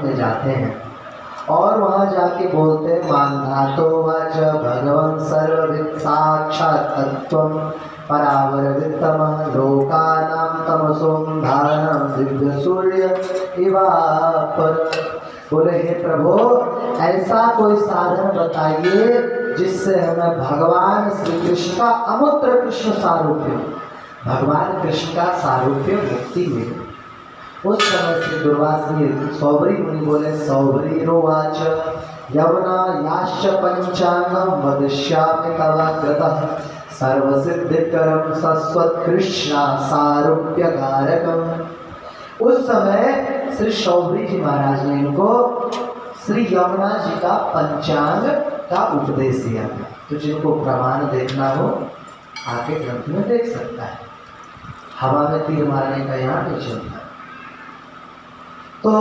में जाते हैं और वहाँ जाके बोलते हैं मानधातो वाच भगवन् सर्वविद साक्षात् तत्त्वं परावरवित्तमः लोकानां तमसोन्धानं दिव्य सूर्य इवापर। बोले हे प्रभु, ऐसा कोई साधन बताइए जिससे हमें भगवान श्री कृष्ण का अमूत्र कृष्ण सारूप्य, भगवान कृष्ण का सारूप्य मुक्ति मिले। उस समय श्री दुर्वासा सौबरी मुनि बोले सौबरी रोवाच यवना याश्च पंचांगम वदिष्यामि तव कृतः सर्वसिद्धिकरं सस्वत्कृष्णा सारूप्यकारकम्। उस समय श्री सौबरी जी महाराज ने इनको श्री यमुना जी का पंचांग का उपदेश दिया। तो जिनको प्रमाण देखना हो आके ग्रंथ में देख सकता है, हवा में तीर मारने का यहाँ नहीं चलता। तो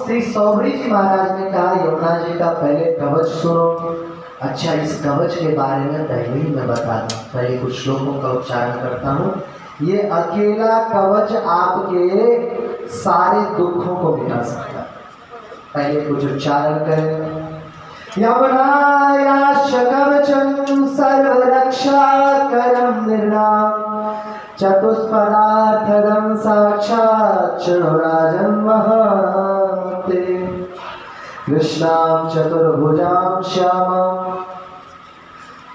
श्री सौबरी जी महाराज ने कहा यमुना जी का पहले कवच सुनो। अच्छा, इस कवच के बारे में पहले ही मैं बता दूं, पहले कुछ श्लोकों का उच्चारण करता हूँ। ये अकेला कवच आपके सारे दुखों को मिटा सकता है। पहले कुछ उच्चारण करें। यमुनायाश्च कवचं सर्वरक्षाकरं निर्णाम चतुष्पदार्थदं साक्षात् शृणुराजन् महाते कृष्णां चतुर्भुजां श्यामां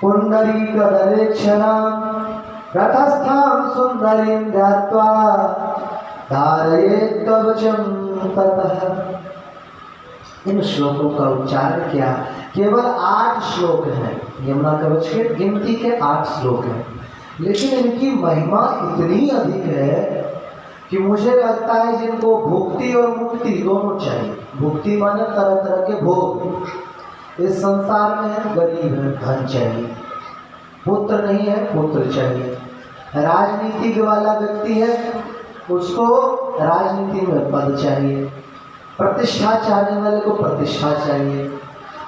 पुण्डरीकदलेक्षणां रथस्थां सुन्दरीं ध्यात्वा धारयेत् कवचं ततः। इन श्लोकों का उच्चारण किया। केवल 8 श्लोक हैं, यमुना कवच के गिनती के 8 श्लोक हैं, लेकिन इनकी महिमा इतनी अधिक है कि मुझे लगता है जिनको भुक्ति और मुक्ति दोनों चाहिए। भुक्ति माने तरह तरह के भोग। इस संसार में है, गरीब है, धन चाहिए, पुत्र नहीं है, पुत्र चाहिए, राजनीति वाला व्यक्ति है, उसको राजनीति में पद चाहिए, प्रतिष्ठा चाहने वाले को प्रतिष्ठा चाहिए,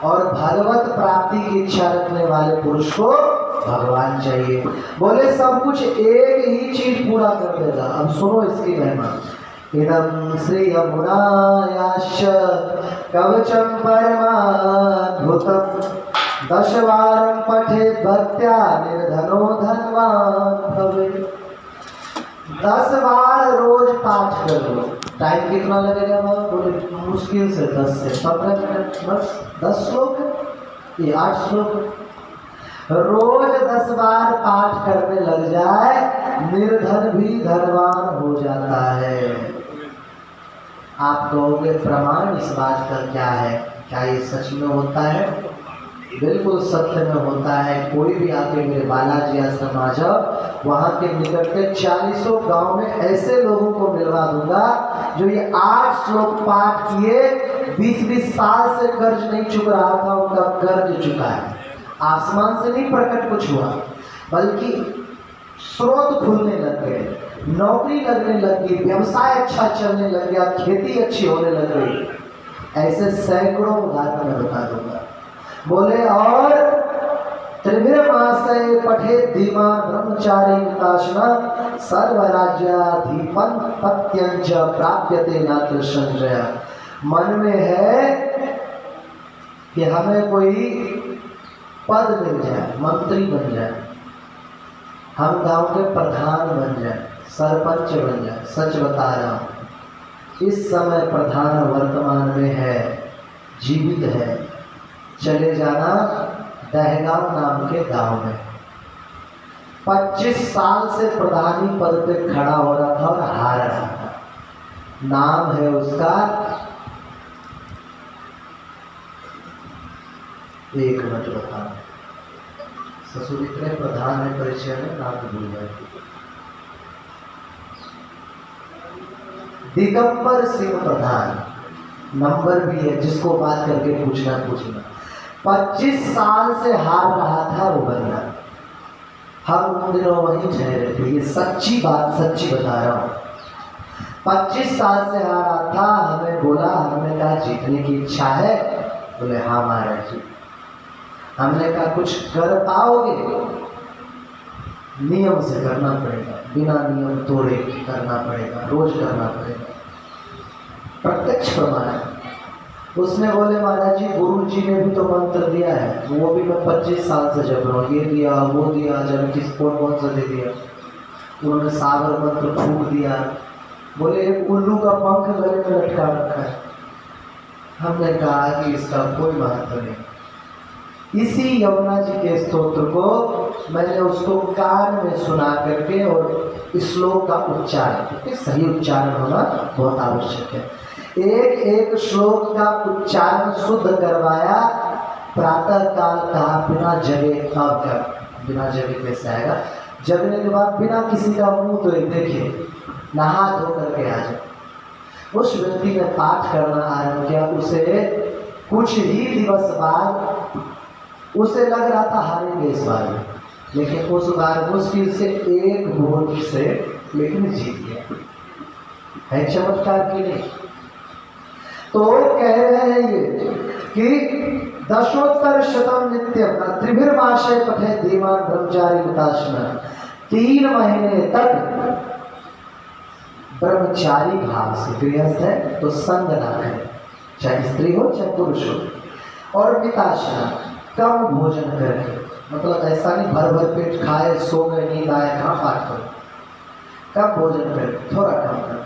और भगवत प्राप्ति की इच्छा रखने वाले पुरुष को भगवान चाहिए। बोले सब कुछ एक ही चीज पूरा कर देगा। अब सुनो इसकी महिमा। इदं श्री यमुनायाश्च कवचं परमाद्भुतं 10 वारं पठेत् भक्त्या निर्धनो धनवान् भवेत्। 10 बार रोज पाठ कर लो। टाइम कितना लगेगा? बोले मुश्किल से 10 से 15 मिनट, बस 10 श्लोक है, ये 8 श्लोक। रोज 10 बार पाठ करने लग जाए, निर्धन भी धनवान हो जाता है। आप कहोगे प्रमाण इस बात का क्या है? क्या ये सच में होता है? बिल्कुल सत्य में होता है। कोई भी आके मेरे बालाजी आश्रम आ जाओ, वहाँ के निकट के 40 गांव में ऐसे लोगों को मिलवा दूंगा जो ये 8 श्लोक पाठ किए 20-20 साल से कर्ज नहीं चुक रहा था, उनका कर्ज चुका है। आसमान से नहीं प्रकट कुछ हुआ, बल्कि स्रोत खुलने लग गए, नौकरी लगने लगी, व्यवसाय अच्छा चलने लग गया, खेती अच्छी होने लग गई। ऐसे सैकड़ों उदाहरण मैं बता दूंगा। बोले और त्रिभिर्मासे पठे धीमान ब्रह्मचारी विकासना सर्वराज्याधिपन पत्यंच प्राप्यते नात्र संजय। मन में है कि हमें कोई पद मिल जाए, मंत्री बन जाए, हम गांव के प्रधान बन जाए, सरपंच बन जाए। सच बता रहा हूँ, इस समय प्रधान वर्तमान में है, जीवित है। चले जाना दहगांव नाम के गांव में 25 साल से प्रधानी पद पे खड़ा हो रहा था और हार रहा था। नाम है उसका, एक मिनट बता, ससुर इतने प्रधान है परिचय में नाम तो भूल जाए। दिगंबर सिंह प्रधान नंबर भी है, जिसको बात करके पूछना। 25 साल से हार रहा था वो बंदा। हम उन दिनों वहीं ठहरे थे, ये सच्ची बात, सच्ची बता रहा हूँ। 25 साल से हार रहा था। हमें बोला, हमने कहा जीतने की इच्छा है? बोले हाँ महाराज जी। हमने कहा कुछ कर पाओगे? नियम से करना पड़ेगा, बिना नियम तोड़े करना पड़ेगा, रोज करना पड़ेगा। प्रत्यक्ष प्रमाण है। उसने बोले महाराज जी गुरु जी ने भी तो मंत्र दिया है, वो भी मैं 25 साल से जप रहा हूँ, ये दिया वो दिया, जब किस कौन सा दे दिया। उन्होंने सागर मंत्र फूक दिया। बोले एक उल्लू का पंख गले में लटका रखा है। हमने कहा कि इसका कोई महत्व नहीं। इसी यमुना जी के स्तोत्र को मैंने उसको कान में सुना करके और श्लोक का उच्चारण, क्योंकि सही उच्चारण होना बहुत आवश्यक है, एक एक श्लोक का उच्चारण शुद्ध करवाया। प्रातः काल कहा बिना जगे, अब क्या बिना जगे कैसे आएगा, जगने के बाद बिना किसी का मुंह तो देखे नहा धो करके आ जाए। उस व्यक्ति ने पाठ करना आरंभ किया। उसे कुछ ही दिवस बाद उसे लग रहा था हारेंगे इस बार में, लेकिन उस बार मुश्किल से एक वोट से लेकिन जीत गया। है चमत्कार की नहीं? तो कह रहे हैं ये कि दशोत्तर शतम नित्यम त्रिभिर्माशय पठे धीमान ब्रह्मचारी हुताशना, 3 महीने तक ब्रह्मचारी भाव से, गृहस्थ है तो संग ना करे, चाहे स्त्री हो चाहे पुरुष हो, और मिताशना कम भोजन करके, मतलब ऐसा नहीं भर भर पेट खाए सो गए नींद आए, कहाँ पाठ करो, कम भोजन करके थोड़ा कम कर,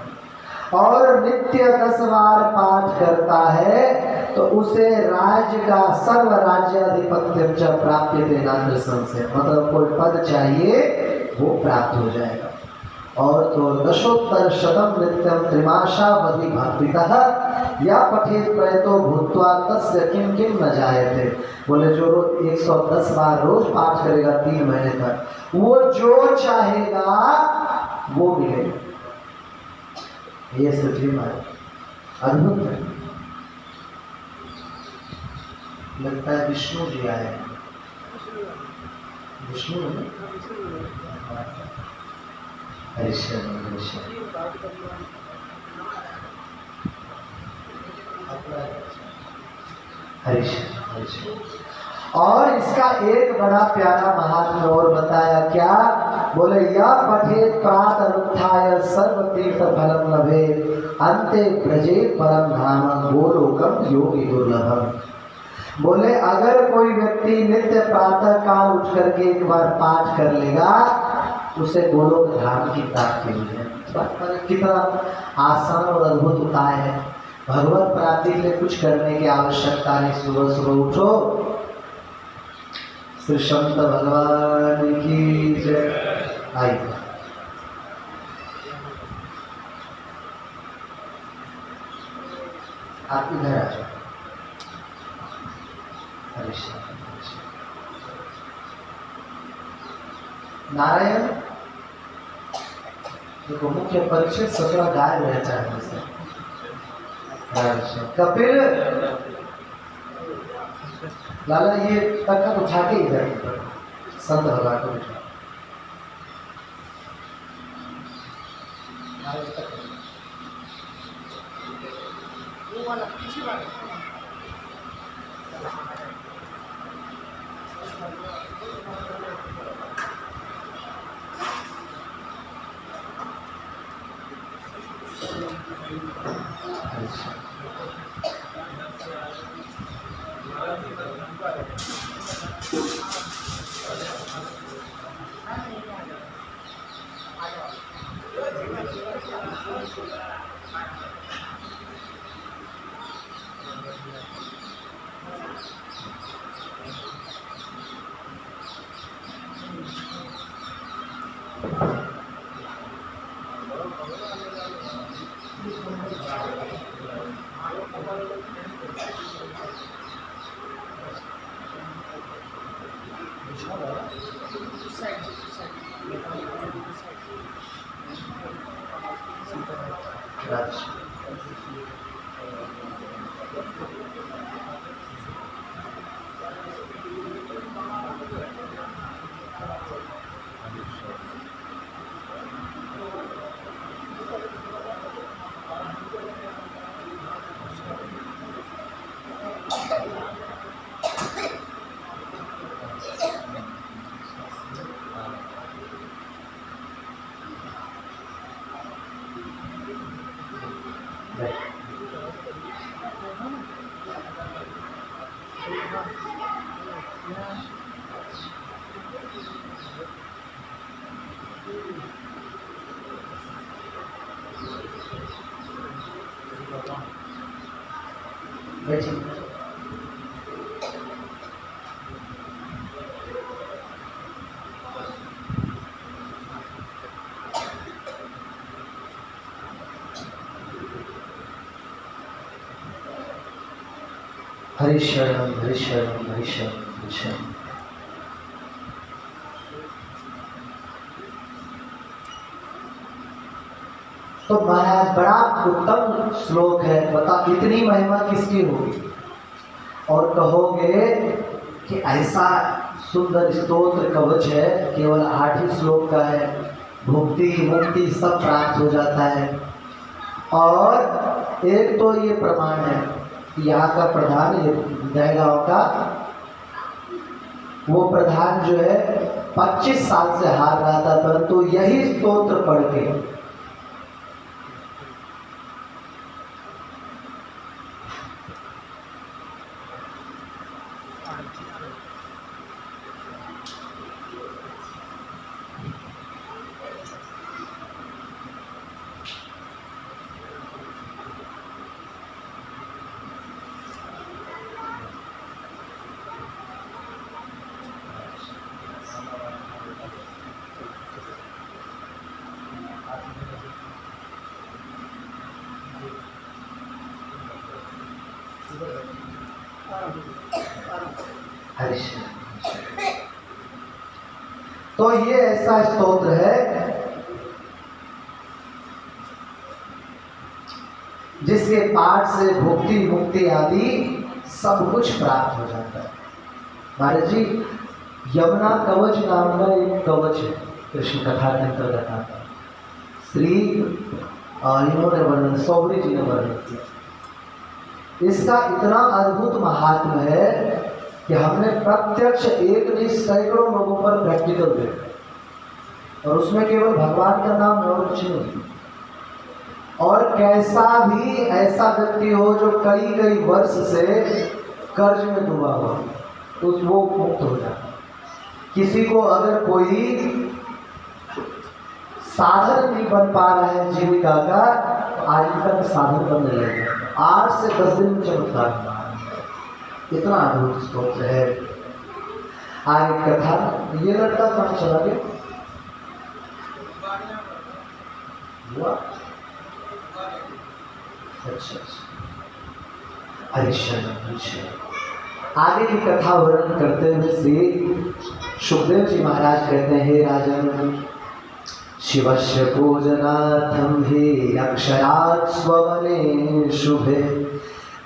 और नित्य 10 बार पाठ करता है तो उसे राज्य का सर्व राज्य अधिपत्य प्राप्त देना संशय, मतलब कोई पद चाहिए वो प्राप्त हो जाएगा। और तो दशोत्तर शतम नित्यम त्रिमाशावधि भक्तितः या पठेत प्रयतो भूत्वा तस्य किम किम न जायते। बोले जो 110 बार रोज पाठ करेगा 3 महीने तक, वो जो चाहेगा वो मिलेगा। ये सच्ची बात, अद्भुत है। लगता है विष्णु जी आए हैं, विष्णु ने हरिश्चर और इसका एक बड़ा प्यारा महात्मा और बताया क्या, बोले या पठेत प्रात अनुत्थाय सर्व तीर्थ फलम लभे अंते ब्रजे परम धाम गोलोकम योगी दुर्लभम। बोले अगर कोई व्यक्ति नित्य प्रातः काल उठ करके एक बार पाठ कर लेगा उसे गोलोक धाम की प्राप्ति हुई है। कितना आसान और अद्भुत उपाय है। भगवत प्राप्ति के लिए कुछ करने की आवश्यकता नहीं। सुबह सुबह उठो, श्री संत भगवान की जय। आई आप इधर आ जाओ। नारायण देखो मुख्य परिचय ससुरा गायब रहता है हमसे। कपिल लाला ये तखत उठा के इधर संत भगवान को बिठा। हरि शरणम हरि शरणम हरि शरणम हरि शरणम। तो महाराज बड़ा उत्तम श्लोक है, बता इतनी महिमा किसकी होगी। और कहोगे कि ऐसा सुंदर स्तोत्र कवच है, केवल 8 ही श्लोक का है, भुक्ति मुक्ति सब प्राप्त हो जाता है। और एक तो ये प्रमाण है, यहाँ का प्रधान, ये दहगांव का वो प्रधान जो है 25 साल से हार रहा था, परंतु यही स्तोत्र पढ़ के तो ये ऐसा स्तोत्र है जिसके पाठ से भुक्ति मुक्ति आदि सब कुछ प्राप्त हो जाता है। महाराज जी, यमुना कवच नाम का एक कवच है, कृष्ण कथा के अंतर्गत आता है। श्री इन्होंने वर्णन, सौरी जी ने वर्णन किया। इसका इतना अद्भुत महात्म है कि हमने प्रत्यक्ष एक नहीं सैकड़ों लोगों पर प्रैक्टिकल देखा, और उसमें केवल भगवान का नाम और कुछ नहीं। और कैसा भी ऐसा व्यक्ति हो जो कई कई वर्ष से कर्ज में डूबा हुआ, तो वो मुक्त हो जाता। किसी को अगर कोई साधन नहीं बन पा रहा है जीविका का, तो आजीविका का साधन बनने लगेगा। 8 से 10 दिन में चमत्कार, इतना अद्भुत स्तोत्र है। आगे कथा, ये लड़का कहाँ चला गया? अच्छा, हरि शरण। आगे की कथा वर्णन करते हुए श्री सुखदेव जी महाराज कहते हैं, हे राजन, शिवस्य पूजनार्थं हि अक्षरात् स्ववने शुभे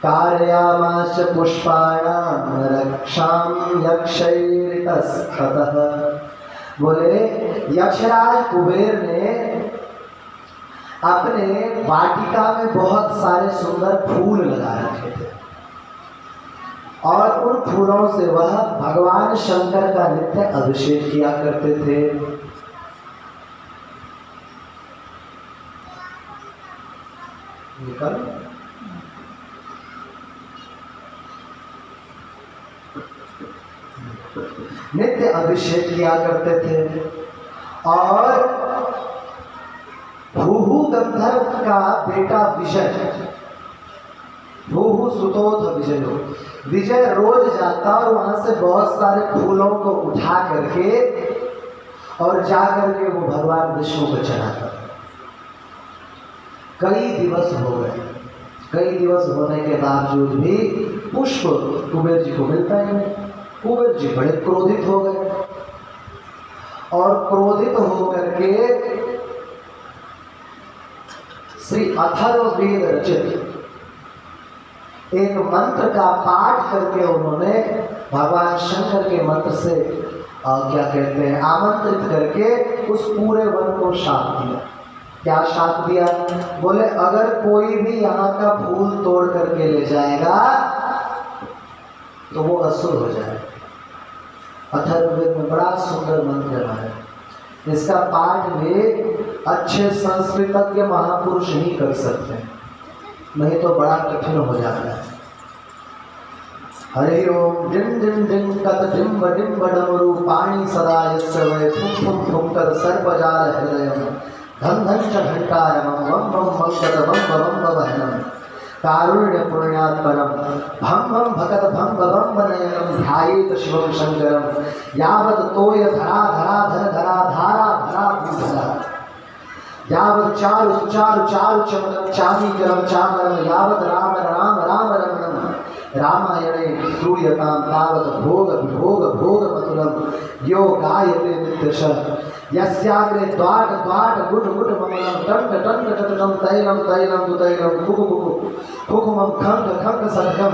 कारयामास पुष्पाणां रक्षां यक्षैरितस्ततः। बोले यक्षराज कुबेर ने अपने वाटिका में बहुत सारे सुंदर फूल लगा रखे थे, और उन फूलों से वह भगवान शंकर का नित्य अभिषेक किया करते थे। नित्य अभिषेक किया करते थे। और भूहु गंधर्व का बेटा विजय, भूहु सुतोथ विजयो, विजय रोज जाता और वहां से बहुत सारे फूलों को उठा करके और जा करके वो भगवान विष्णु को चढ़ाता। कई दिवस हो गए, कई दिवस होने के बावजूद भी पुष्प कुबेर जी को मिलता ही नहीं। कुबेर जी बड़े क्रोधित हो गए, और क्रोधित होकर के श्री अथर्ववेद रचित एक मंत्र का पाठ करके उन्होंने भगवान शंकर के मंत्र से क्या कहते हैं, आमंत्रित करके उस पूरे वन को शाप दिया। क्या शाप दिया? बोले अगर कोई भी यहाँ का फूल तोड़ करके ले जाएगा तो वो असुर हो जाएगा। अथर्ववेद में बड़ा सुंदर मंत्र है, इसका पाठ में अच्छे संस्कृतज्ञ महापुरुष ही कर सकते हैं, नहीं तो बड़ा कठिन हो जाता है। हरि ओम डिम डिम डिम कत डिम्ब डिम्ब डमरू पाणी सदा यस्य वै फुं फुं फुं कर सर्पजाल हृदयम् धन धन च घंटारमं वम वम मंगत वम वम वहनम कारुण्य पुण्यात्परम भम भम भगत भम भम नयनम ध्यायेत शिवम शंकरम यावत तोय धरा धरा धर धरा धारा धरा भूधरा यावत चारु सुचारु चारु चमनम चामी जलम चामरम यावत राम राम राम रमणम रामायणे श्रूयतां तावत भोग विभोग भोग मतुलम यो गायते नित्यशः यस्याग्रे द्वाट द्वाट गुट गुट ममलम टंक टंक टटकम तैलम तैलम दुतैलम कुकु कुकु कुकुमम खंग खंग सदकम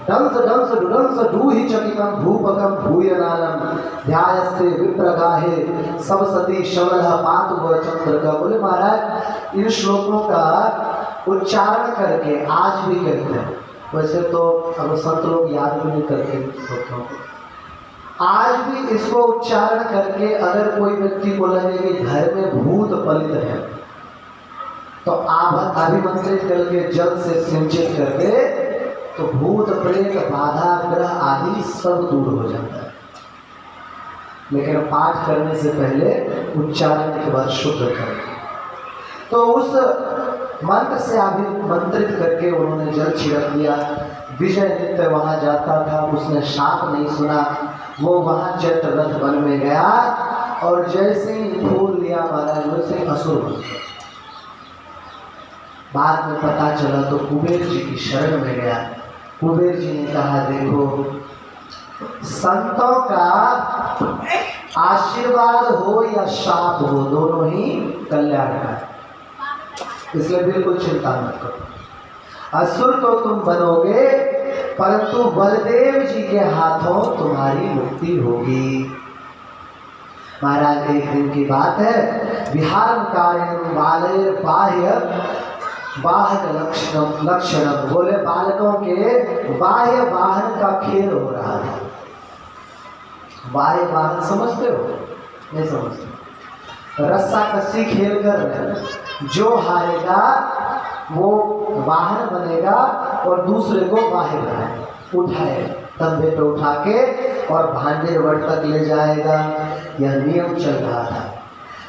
डंस डंस डुडंस डूहि चकितम भूपकम भूयनालम ध्यायस्ते विप्रगाहे सब सती शवलः पातु व चंद्रका। बोले महाराज इन श्लोकों का उच्चारण करके आज भी कहते हैं, वैसे तो अब संत लोग याद भी नहीं करते श्लोकों को, आज भी इसको उच्चारण करके अगर कोई व्यक्ति को लगे कि घर में भूत पलित है तो अभिमंत्रित करके जल से सिंचित करके तो भूत प्रेत बाधा ग्रह आदि सब दूर हो जाता है। लेकिन पाठ करने से पहले उच्चारण के बाद शुद्ध करें। तो उस मंत्र से अभिमंत्रित करके उन्होंने जल छिड़क दिया। विजय नित्य वहां जाता था, उसने शाप नहीं सुना, वो वहां चैत्ररथ वन में गया और जैसे ही फूल लिया महाराज वैसे असुर बन गया। बाद में पता चला तो कुबेर जी की शरण में गया। कुबेर जी ने कहा देखो संतों का आशीर्वाद हो या शाप हो दोनों ही कल्याण का है, इसलिए बिल्कुल चिंता मत करो। असुर तो तुम बनोगे परंतु बलदेव जी के हाथों तुम्हारी मुक्ति होगी। महाराज एक दिन की बात है, विहार कार्यम बालेर बाह्य बाहक लक्षणम, बोले बालकों के बाह्य वाहन का खेल हो रहा था। बाह्य वाहन समझते हो? नहीं समझते? रस्सा कस्सी खेल कर रहे, जो हारेगा वो वाहन बनेगा और दूसरे को बाहर उठाए तंबे पे उठा के और भांडेरवड़ तक ले जाएगा। यह नियम चल रहा था।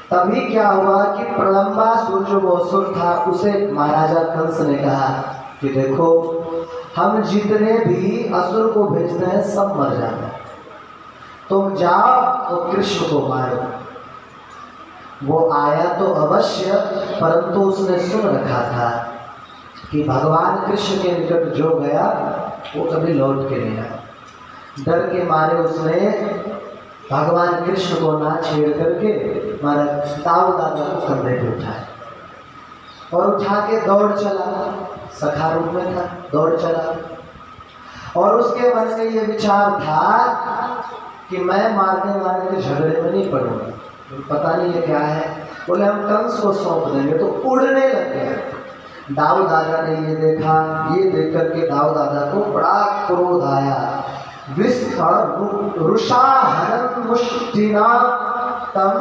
तभी क्या हुआ कि प्रलंबासुर जो वो असुर था उसे महाराजा कंस ने कहा कि देखो हम जितने भी असुर को भेजते हैं सब मर जाते हैं, तुम जाओ और कृष्ण को मारो। वो आया तो अवश्य, परंतु उसने सुन रखा था कि भगवान कृष्ण के निकट जो गया वो कभी लौट के नहीं आया। डर के मारे उसने भगवान कृष्ण को ना छेड़ करके मारा ताऊ दादा को कंधे पे उठाया और उठा के दौड़ चला। सखा रूप में था, दौड़ चला और उसके मन में ये विचार था कि मैं मारने वाले के झगड़े में नहीं पड़ूंगा, पता नहीं ये क्या है। बोले हम कंस को सौंप देंगे, तो उड़ने लग गए। दाऊ दादा ने ये देखा, ये देख करके दाऊ दादा को बड़ा क्रोध आया। रुषाहनं मुष्टिना तम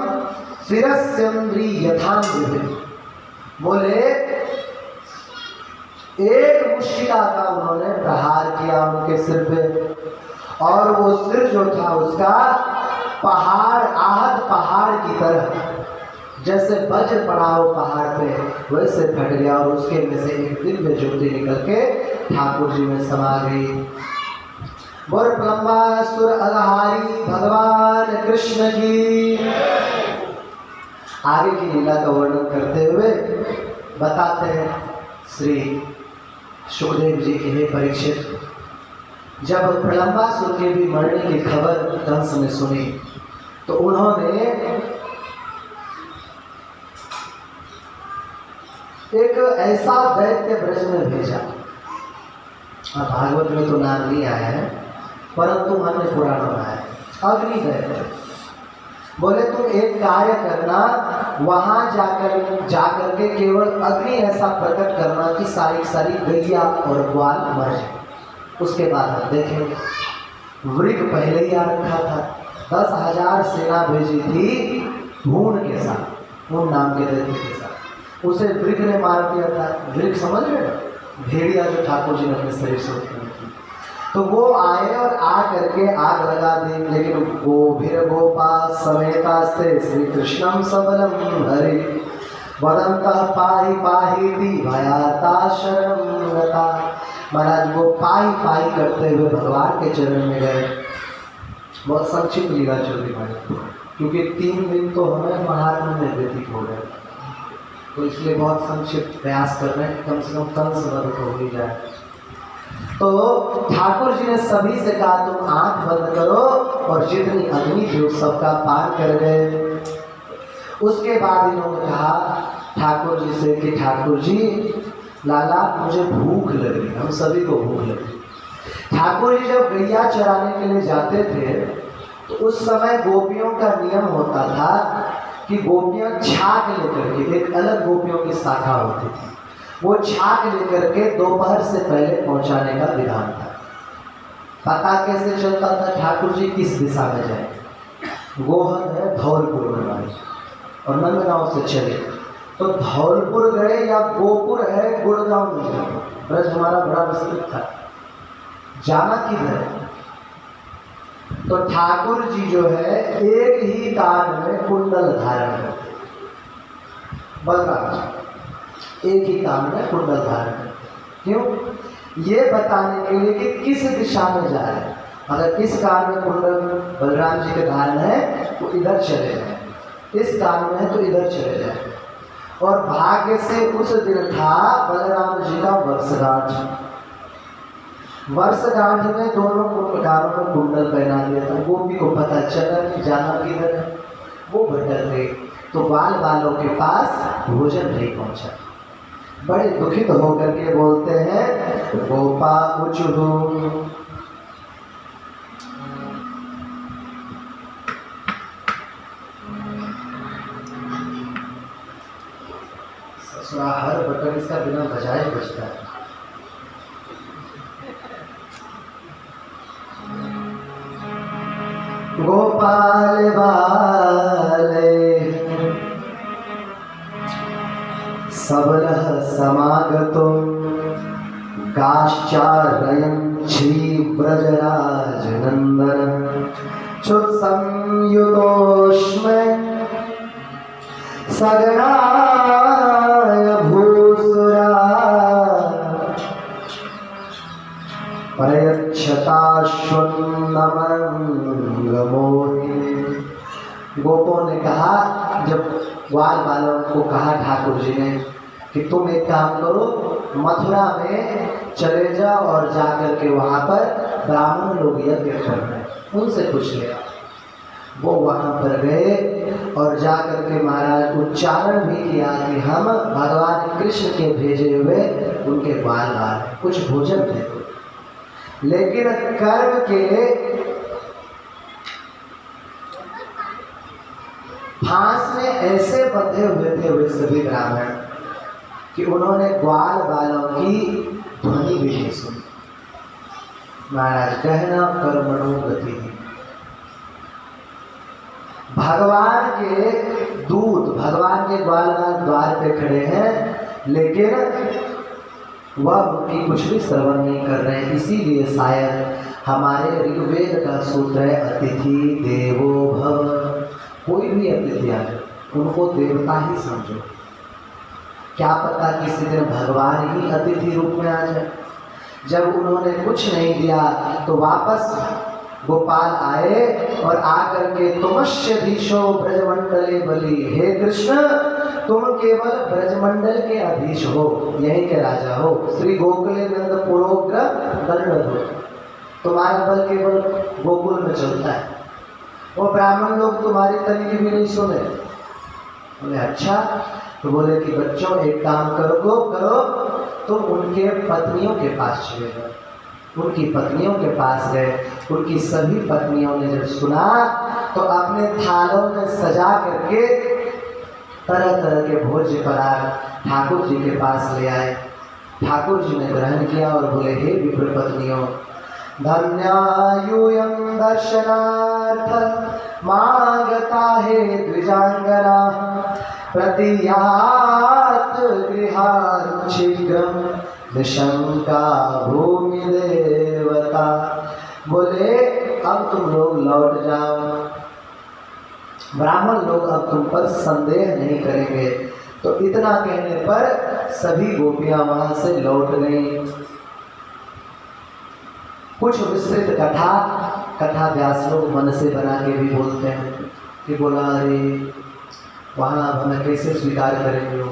शिरस्यन्द्री यथान्वित, बोले एक मुष्टिका का उन्होंने प्रहार किया उनके सिर पे और वो सिर जो था उसका पहाड़ आहत पहाड़ की तरह जैसे वज्र पड़ा हो पहाड़ पे वैसे फट गया और उसके में से एक दिव्य ज्योति निकल के ठाकुर जी में समा गई। बोल प्रलंबासुर अघहारी भगवान कृष्ण की। आगे की लीला का वर्णन करते हुए बताते हैं श्री सुखदेव जी के हे परीक्षित, जब प्रलंबासुर के भी मरने की खबर कंस ने सुनी तो उन्होंने एक ऐसा दैत्य ब्रज में भेजा। भागवत में तो नाम नहीं आया है परंतु हमने पुराण में आया, अग्नि दैत्य। बोले तुम एक कार्य करना, वहां जाकर के केवल अग्नि ऐसा प्रकट करना कि सारी सारी गैया और ग्वाल मर जाए, उसके बाद हम देखेंगे। वृक पहले ही आ रखा था, 10,000 सेना भेजी थी भून के साथ, भून नाम के दैत्य के साथ, उसे वृक ने मार दिया था। वृक समझ रहे, भेड़िया जो ठाकुर जी ने अपने शरीर से उत्पन्न की। तो वो आए और आ करके आग लगा दी, लेकिन गोभिर गोपा समेतास्ते श्री कृष्णम सबलम हरि वदंतः पाहि पाहीति भयाता शरणं गता। महाराज वो पाई पाई करते हुए भगवान के चरण में गए। बहुत संक्षिप्त लीला चल रही है, क्योंकि 3 दिन तो हमें महात्मा में व्यतीत हो गए, तो इसलिए बहुत संक्षिप्त प्रयास कर रहे हैं, कम से कम कंस वध तो हो ही जाए। तो ठाकुर जी ने सभी से कहा तुम आंख बंद करो, और जितनी अग्नि थी उस सबका पान कर गए। उसके बाद इन्होंने कहा ठाकुर जी से कि ठाकुर जी लाला मुझे भूख लगी, हम सभी को भूख लगी। ठाकुर जी जब गैया चराने के लिए जाते थे तो उस समय गोपियों का नियम होता था कि गोपियां छाछ लेकर के, एक अलग गोपियों की शाखा होती थी, वो छाछ लेकर के दोपहर से पहले पहुंचाने का विधान था। पता कैसे चलता था ठाकुर जी किस दिशा में जाए? गोहन है धौलपुर में वाली और नंदगांव से चले तो धौलपुर गए, या गोपुर है गुड़गांव में गए। ब्रज हमारा बड़ा विस्तृत था, जाना किधर है? तो ठाकुर जी जो है एक ही कान में कुंडल धारण करते, बलराम जी एक ही कान में कुंडल धारण करते। क्यों? ये बताने के लिए कि किस दिशा में जा रहे हैं। अगर इस कान में कुंडल बलराम जी के धारण है तो इधर चले जाए, इस कान में है तो इधर चले जाए। और भाग्य से उस दिन था बलराम जी का वर्षगांठ। वर्षगांठ में दोनों कानों में कुंडल पहना दिया था। गोपी को पता चला कि जाना किधर है, वो भटक गए, तो बाल बालों के पास भोजन नहीं पहुंचा। बड़े दुखित होकर के बोलते हैं गोपा उचुहु। हर बटन इसका बिना बजाए बजता है। गोपाल बाले सबलः समागतो काश्चारयं क्षीव्रजराज नंदन च्युत संयुतोष्मै सगराय भूसुरा प्रयच्छताश्वन्नमंगमोहि। गोपों ने कहा, जब ग्वाल बालों को कहा ठाकुर जी ने कि तुम एक काम करो, मथुरा में चले जाओ और जाकर के वहाँ पर ब्राह्मण लोग यज्ञ कर रहे हैं, उनसे पूछ लिया। वो वहाँ पर गए और जाकर के महाराज उच्चारण भी किया कि हम भगवान कृष्ण के भेजे हुए उनके बाल बाल कुछ भोजन दे दो। लेकिन कर्म के फांस में ऐसे बंधे हुए थे वे सभी ब्राह्मण कि उन्होंने ग्वाल बालों की ध्वनि भी नहीं सुनी। महाराज कहना कर्मणो गति। भगवान के दूत भगवान के ग्वाल बाल द्वार पे खड़े हैं, लेकिन वह उनकी कुछ भी श्रवण नहीं कर रहे हैं। इसीलिए शायद हमारे ऋग्वेद का सूत्र है अतिथि देवो भव। कोई भी अतिथि आ जाए उनको देवता ही समझो। क्या पता किसी दिन भगवान ही अतिथि रूप में आ जाए। जब उन्होंने कुछ नहीं दिया तो वापस गोपाल आए और आकर के तुमस्य धीशो ब्रजमंडले बलि। हे कृष्ण, तुम केवल ब्रजमंडल के अधीश हो, यहीं के राजा हो, श्री गोकुले नंद पुरोग्र दंड हो। तुम्हारा बल केवल गोकुल में चलता है। वो ब्राह्मण लोग तुम्हारी तरीके भी नहीं सुने। बोले अच्छा, तो बोले कि बच्चों एक काम करो, तुम उनके पत्नियों के पास चले जाओ। उनकी पत्नियों के पास गए। उनकी सभी पत्नियों ने जब सुना तो अपने थालों में सजा करके तरह तरह के भोज्य पदार्थ ठाकुर जी के पास ले आए। ठाकुर जी ने ग्रहण किया और बोले हे विप्र पत्नियों, धन्यायूयं दर्शनार्थ मागता हे द्विजांगना प्रतियात गृहात् शीघ्रं निशंका भूमि देवता। तुम लोग लौट जाओ, ब्राह्मण लोग अब तुम पर संदेह नहीं करेंगे। तो इतना कहने पर सभी गोपियां वहां से लौट गईं। कुछ विस्तृत कथा व्यास लोग मन से बना के भी बोलते हैं कि बोला, अरे वहां हमें कैसे स्वीकार करेंगे, हो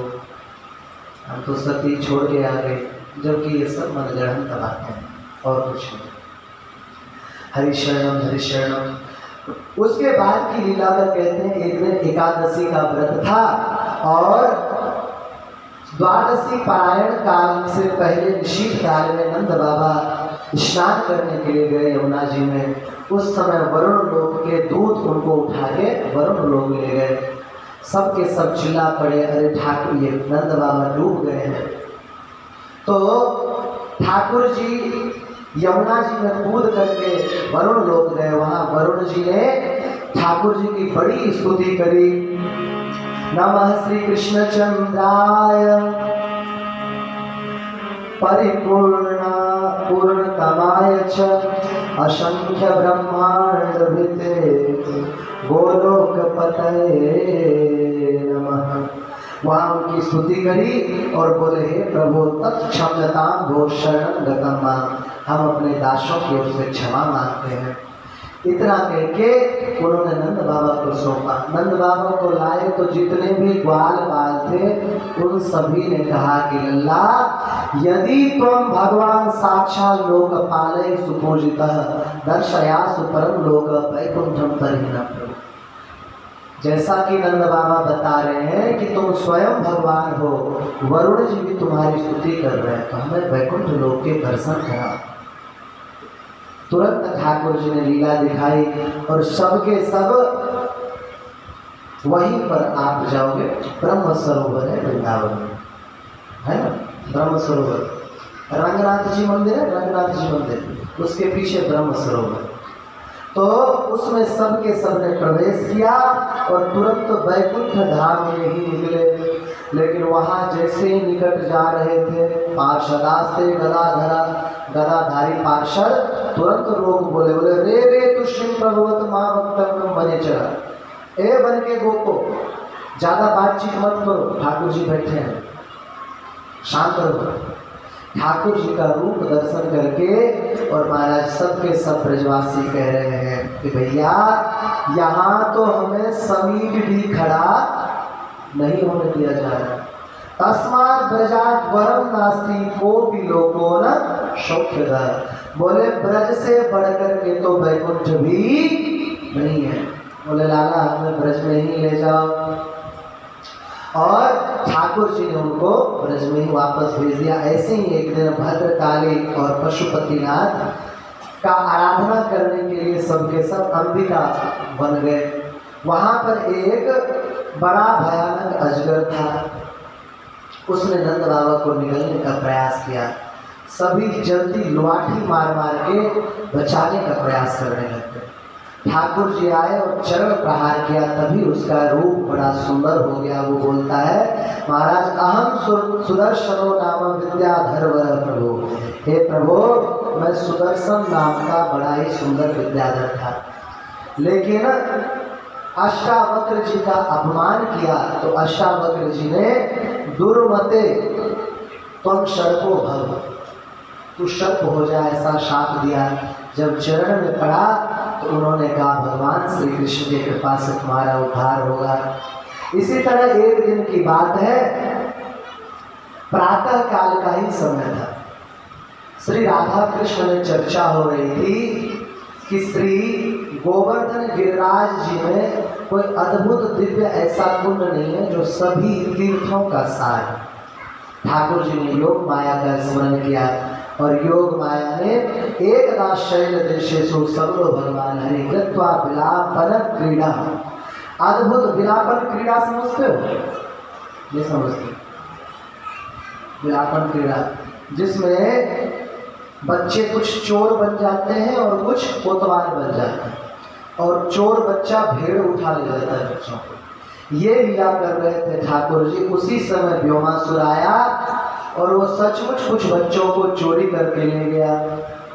हम तो सती छोड़ के आ गए, जबकि ये सब मनगढ़ंत बातें हैं और कुछ नहीं। हरिशरणम हरिशरणम। उसके बाद की लीला में कहते हैं एक दिन एकादशी का व्रत था और द्वादशी पारायण काल से पहले निशीत काल में नंद बाबा स्नान करने के लिए गए यमुना जी में। उस समय वरुण लोक के दूत उनको उठा के वरुण लोक ले गए। सबके सब चिल्ला पड़े, अरे ठाकुर ये नंद बाबा डूब गए हैं। तो ठाकुर जी यमुना जी में कूद करके वरुण लोक गए। वहां वरुण जी ने ठाकुर जी की बड़ी स्तुति करी। नमः श्री कृष्ण चंद्राय पूर्णतमाय च असंख्य ब्रह्मांड भिते गोलोकपतये नमः। वहां उनकी स्तुति करी और बोले, हे प्रभु तत्क्षम्यतां भो शरणं गतं मां, हम अपने दासों की ओर से क्षमा मांगते हैं। इतना कह के उन्होंने नंद बाबा को सौंपा। नंद बाबा को लाए तो जितने भी ग्वाल बाल थे उन सभी ने कहा कि लल्ला, यदि तुम भगवान साक्षात लोकपालय सुपूजितः दर्शयासु परम लोक वैकुंठम परिहिनः। जैसा कि नंद बाबा बता रहे हैं कि तुम स्वयं भगवान हो, वरुण जी भी तुम्हारी स्तुति कर रहे हैं, तो हमें वैकुंठ लोक के दर्शन करा। तुरंत ठाकुर जी ने लीला दिखाई और सबके सब वहीं पर आप जाओगे। ब्रह्म सरोवर है वृंदावन में, है ना, ब्रह्म सरोवर। रंगनाथ जी मंदिर है, रंगनाथ जी मंदिर, उसके पीछे ब्रह्म सरोवर। तो उसमें सबके सब ने प्रवेश किया और तुरंत वैकुंठ धाम में ही निकले। लेकिन वहां जैसे ही निकट जा रहे थे, पार्षदास्ते गदाधारी पार्षद तुरंत रोक बोले, रे तुष्यं प्रभुवत मां वक्तव्यम बने चला। ए बन के गोपो, ज्यादा बातचीत मत करो, ठाकुर जी बैठे हैं, शांत रहो। ठाकुर जी का रूप दर्शन करके और महाराज सबके सब ब्रजवासी कह रहे हैं कि भैया यहाँ तो हमें समीप भी खड़ा नहीं होने दिया जा रहा। तस्मात् ब्रजात् वरम नास्ति कोपि लोको न शौक्यधर। बोले ब्रज से बढ़कर के तो वैकुंठ भी नहीं है। बोले लाला हमें ब्रज में ही ले जाओ। और ठाकुर जी ने उनको ब्रज में ही वापस भेज दिया। ऐसे ही एक दिन भद्रकाली और पशुपतिनाथ का आराधना करने के लिए सबके सब अंबिका बन गए। वहां पर एक बड़ा भयानक अजगर था। उसने नंद बाबा को निगलने का प्रयास किया। सभी जल्दी लाठी मार मार के बचाने का प्रयास करने लगे। ठाकुर जी आए और चरण प्रहार किया, तभी उसका रूप बड़ा सुंदर हो गया। वो बोलता है, महाराज अहम सुदर्शनो नाम विद्याधर प्रभु। हे प्रभु, मैं सुदर्शन नाम का बड़ा ही सुंदर विद्याधर था, लेकिन अष्टावक्र जी का अपमान किया तो अष्टावक्र जी ने दुर्मते तुम सर्पो भव, तू सर्प हो जाए, ऐसा शाप दिया। जब चरण में पड़ा तो उन्होंने कहा, भगवान श्री कृष्ण की कृपा से तुम्हारा उद्धार होगा। इसी तरह एक दिन की बात है, प्रातः काल का ही समय था। श्री राधा कृष्ण में चर्चा हो रही थी कि श्री गोवर्धन गिरिराज जी में कोई अद्भुत दिव्य ऐसा कुंड नहीं है जो सभी तीर्थों का सार है। ठाकुर जी ने योग माया का स्मरण किया और योग माया ने एकदा शैल देशेषु सर्वो भगवान हरि कृत्वा विलापन क्रीड़ा। अद्भुत विलापन क्रीड़ा समझते हो? ये समझते, विलापन क्रीड़ा जिसमें बच्चे कुछ चोर बन जाते हैं और कुछ कोतवाल बन जाते हैं, और चोर बच्चा भेड़ उठा ले जाता है बच्चों को। ये लीला कर रहे थे ठाकुर जी। उसी समय व्योमासुर आया और वो सचमुच कुछ बच्चों को चोरी करके ले गया।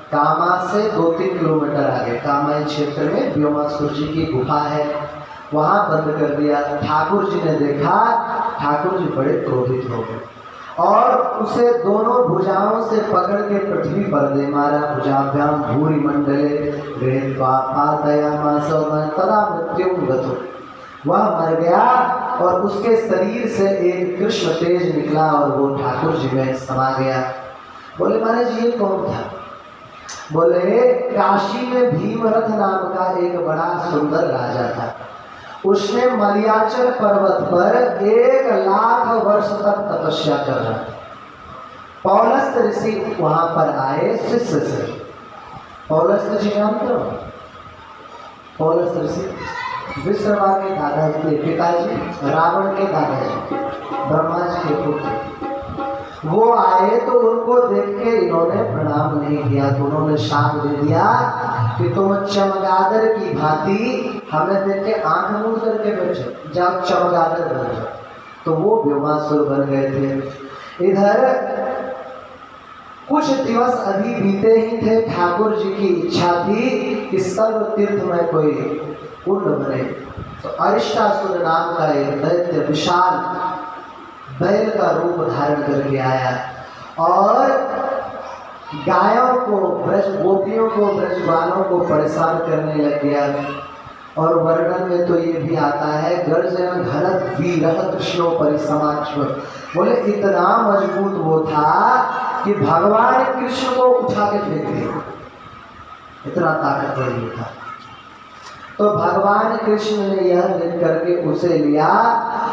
कामा से 2-3 किलोमीटर आगे कामाई क्षेत्र में व्योमासुर जी की गुफा है, वहां बंद कर दिया। ठाकुर जी ने देखा, ठाकुर जी बड़े क्रोधित हो गए और उसे दोनों भुजाओं से पकड़ के पृथ्वी पर दे मारा। भुजाभ्याम भूरि मंडले गृहीत्वा पातयामास तदा मृत्युं गतो। वह मर गया और उसके शरीर से एक कृष्ण तेज निकला और वो ठाकुर जी में समा गया। बोले महाराज ये कौन था? बोले काशी में भीमरथ नाम का एक बड़ा सुंदर राजा था। उसने मलयाचल पर्वत पर 1,00,000 वर्ष तक तपस्या कर रहा था। पौलस्त ऋषि वहां पर आए शिष्य से। पौलस्त ऋषि जानते हो? पौलस्त ऋषि विश्रवा के दादाजी, पिताजी रावण के दादाजी, ब्रह्मा जी के पुत्र। वो आए तो उनको देख के इन्होंने प्रणाम नहीं किया, तो उन्होंने शाप दे दिया कि तुम चमगादड़ की भांति हमें देख के आंख मूंद करके बैठे, जब चमगादड़ बन जाओ। तो वो व्योमासुर बन गए थे। इधर कुछ दिवस अभी बीते ही थे, ठाकुर जी की इच्छा थी कि सर्व तीर्थ में कोई कुंड बने। तो अरिष्टासुर नाम का एक दैत्य विशाल बैल का रूप धारण करके आया और गायों को, ब्रज गोपियों को, ब्रजवालों को परेशान करने लग गया। और वर्णन में तो ये भी आता है गर्जन घनत वीरः कृष्णो परिसमाक्ष्म। बोले इतना मजबूत वो था कि भगवान कृष्ण को उठा के फेंक दिया, इतना ताकतवर ये था। तो भगवान कृष्ण ने यह देख करके उसे लिया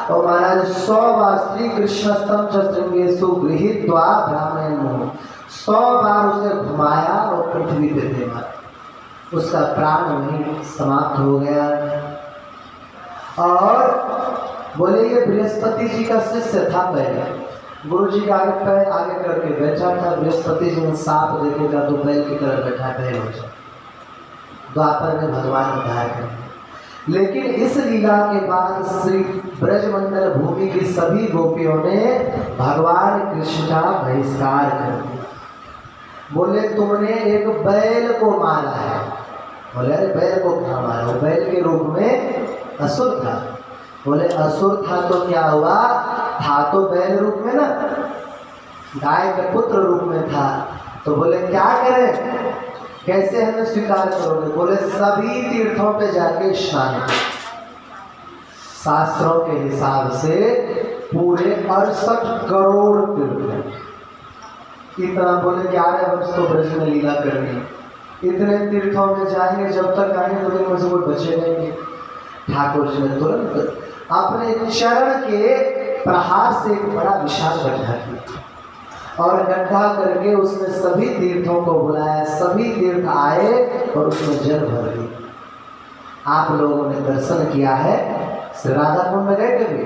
और महाराज 100 बार श्री कृष्ण स्तम श्रृंगेशु गृहीत्वा ब्राह्मण 100 बार उसे घुमाया और पृथ्वी पे दे मारा। उसका प्राण वहीं समाप्त हो गया। और बोले ये बृहस्पति जी का शिष्य था। पहले गुरु जी का आगे पैर आगे करके बैठा था। बृहस्पति जी ने सांप देखेगा तो बैल की तरह बैठा बैल हो जाए। द्वापर में भगवान उद्धार कर। लेकिन इस लीला के बाद श्री ब्रजमंडल भूमि की सभी गोपियों ने भगवान कृष्ण का बहिष्कार कर दिया। बोले तुमने एक बैल को मारा है। बोले अरे बैल को क्या मारा? वो बैल के रूप में असुर था। बोले असुर था तो क्या हुआ? था तो बैल रूप में ना, गाय के पुत्र रूप में था। तो बोले क्या करें, कैसे हमें स्वीकार करोगे? बोले सभी तीर्थों पे जाके स्नान करो। शास्त्रों के हिसाब से पूरे 68 करोड़ तीर्थ, इतना बोले 11 वर्ष तो ब्रज में लीला करनी। इतने तीर्थों में जाएंगे, जब तक आएंगे तो उनमें से कोई बचे नहीं। ठाकुर जी ने तुरंत अपने चरण के प्रहार से एक बड़ा विशाल गड्ढा किया और गड्ढा करके उसने सभी तीर्थों को बुलाया। सभी तीर्थ आए और उसमें जल भर दी। आप लोगों ने दर्शन किया है, श्री राधा कुंड गए कभी?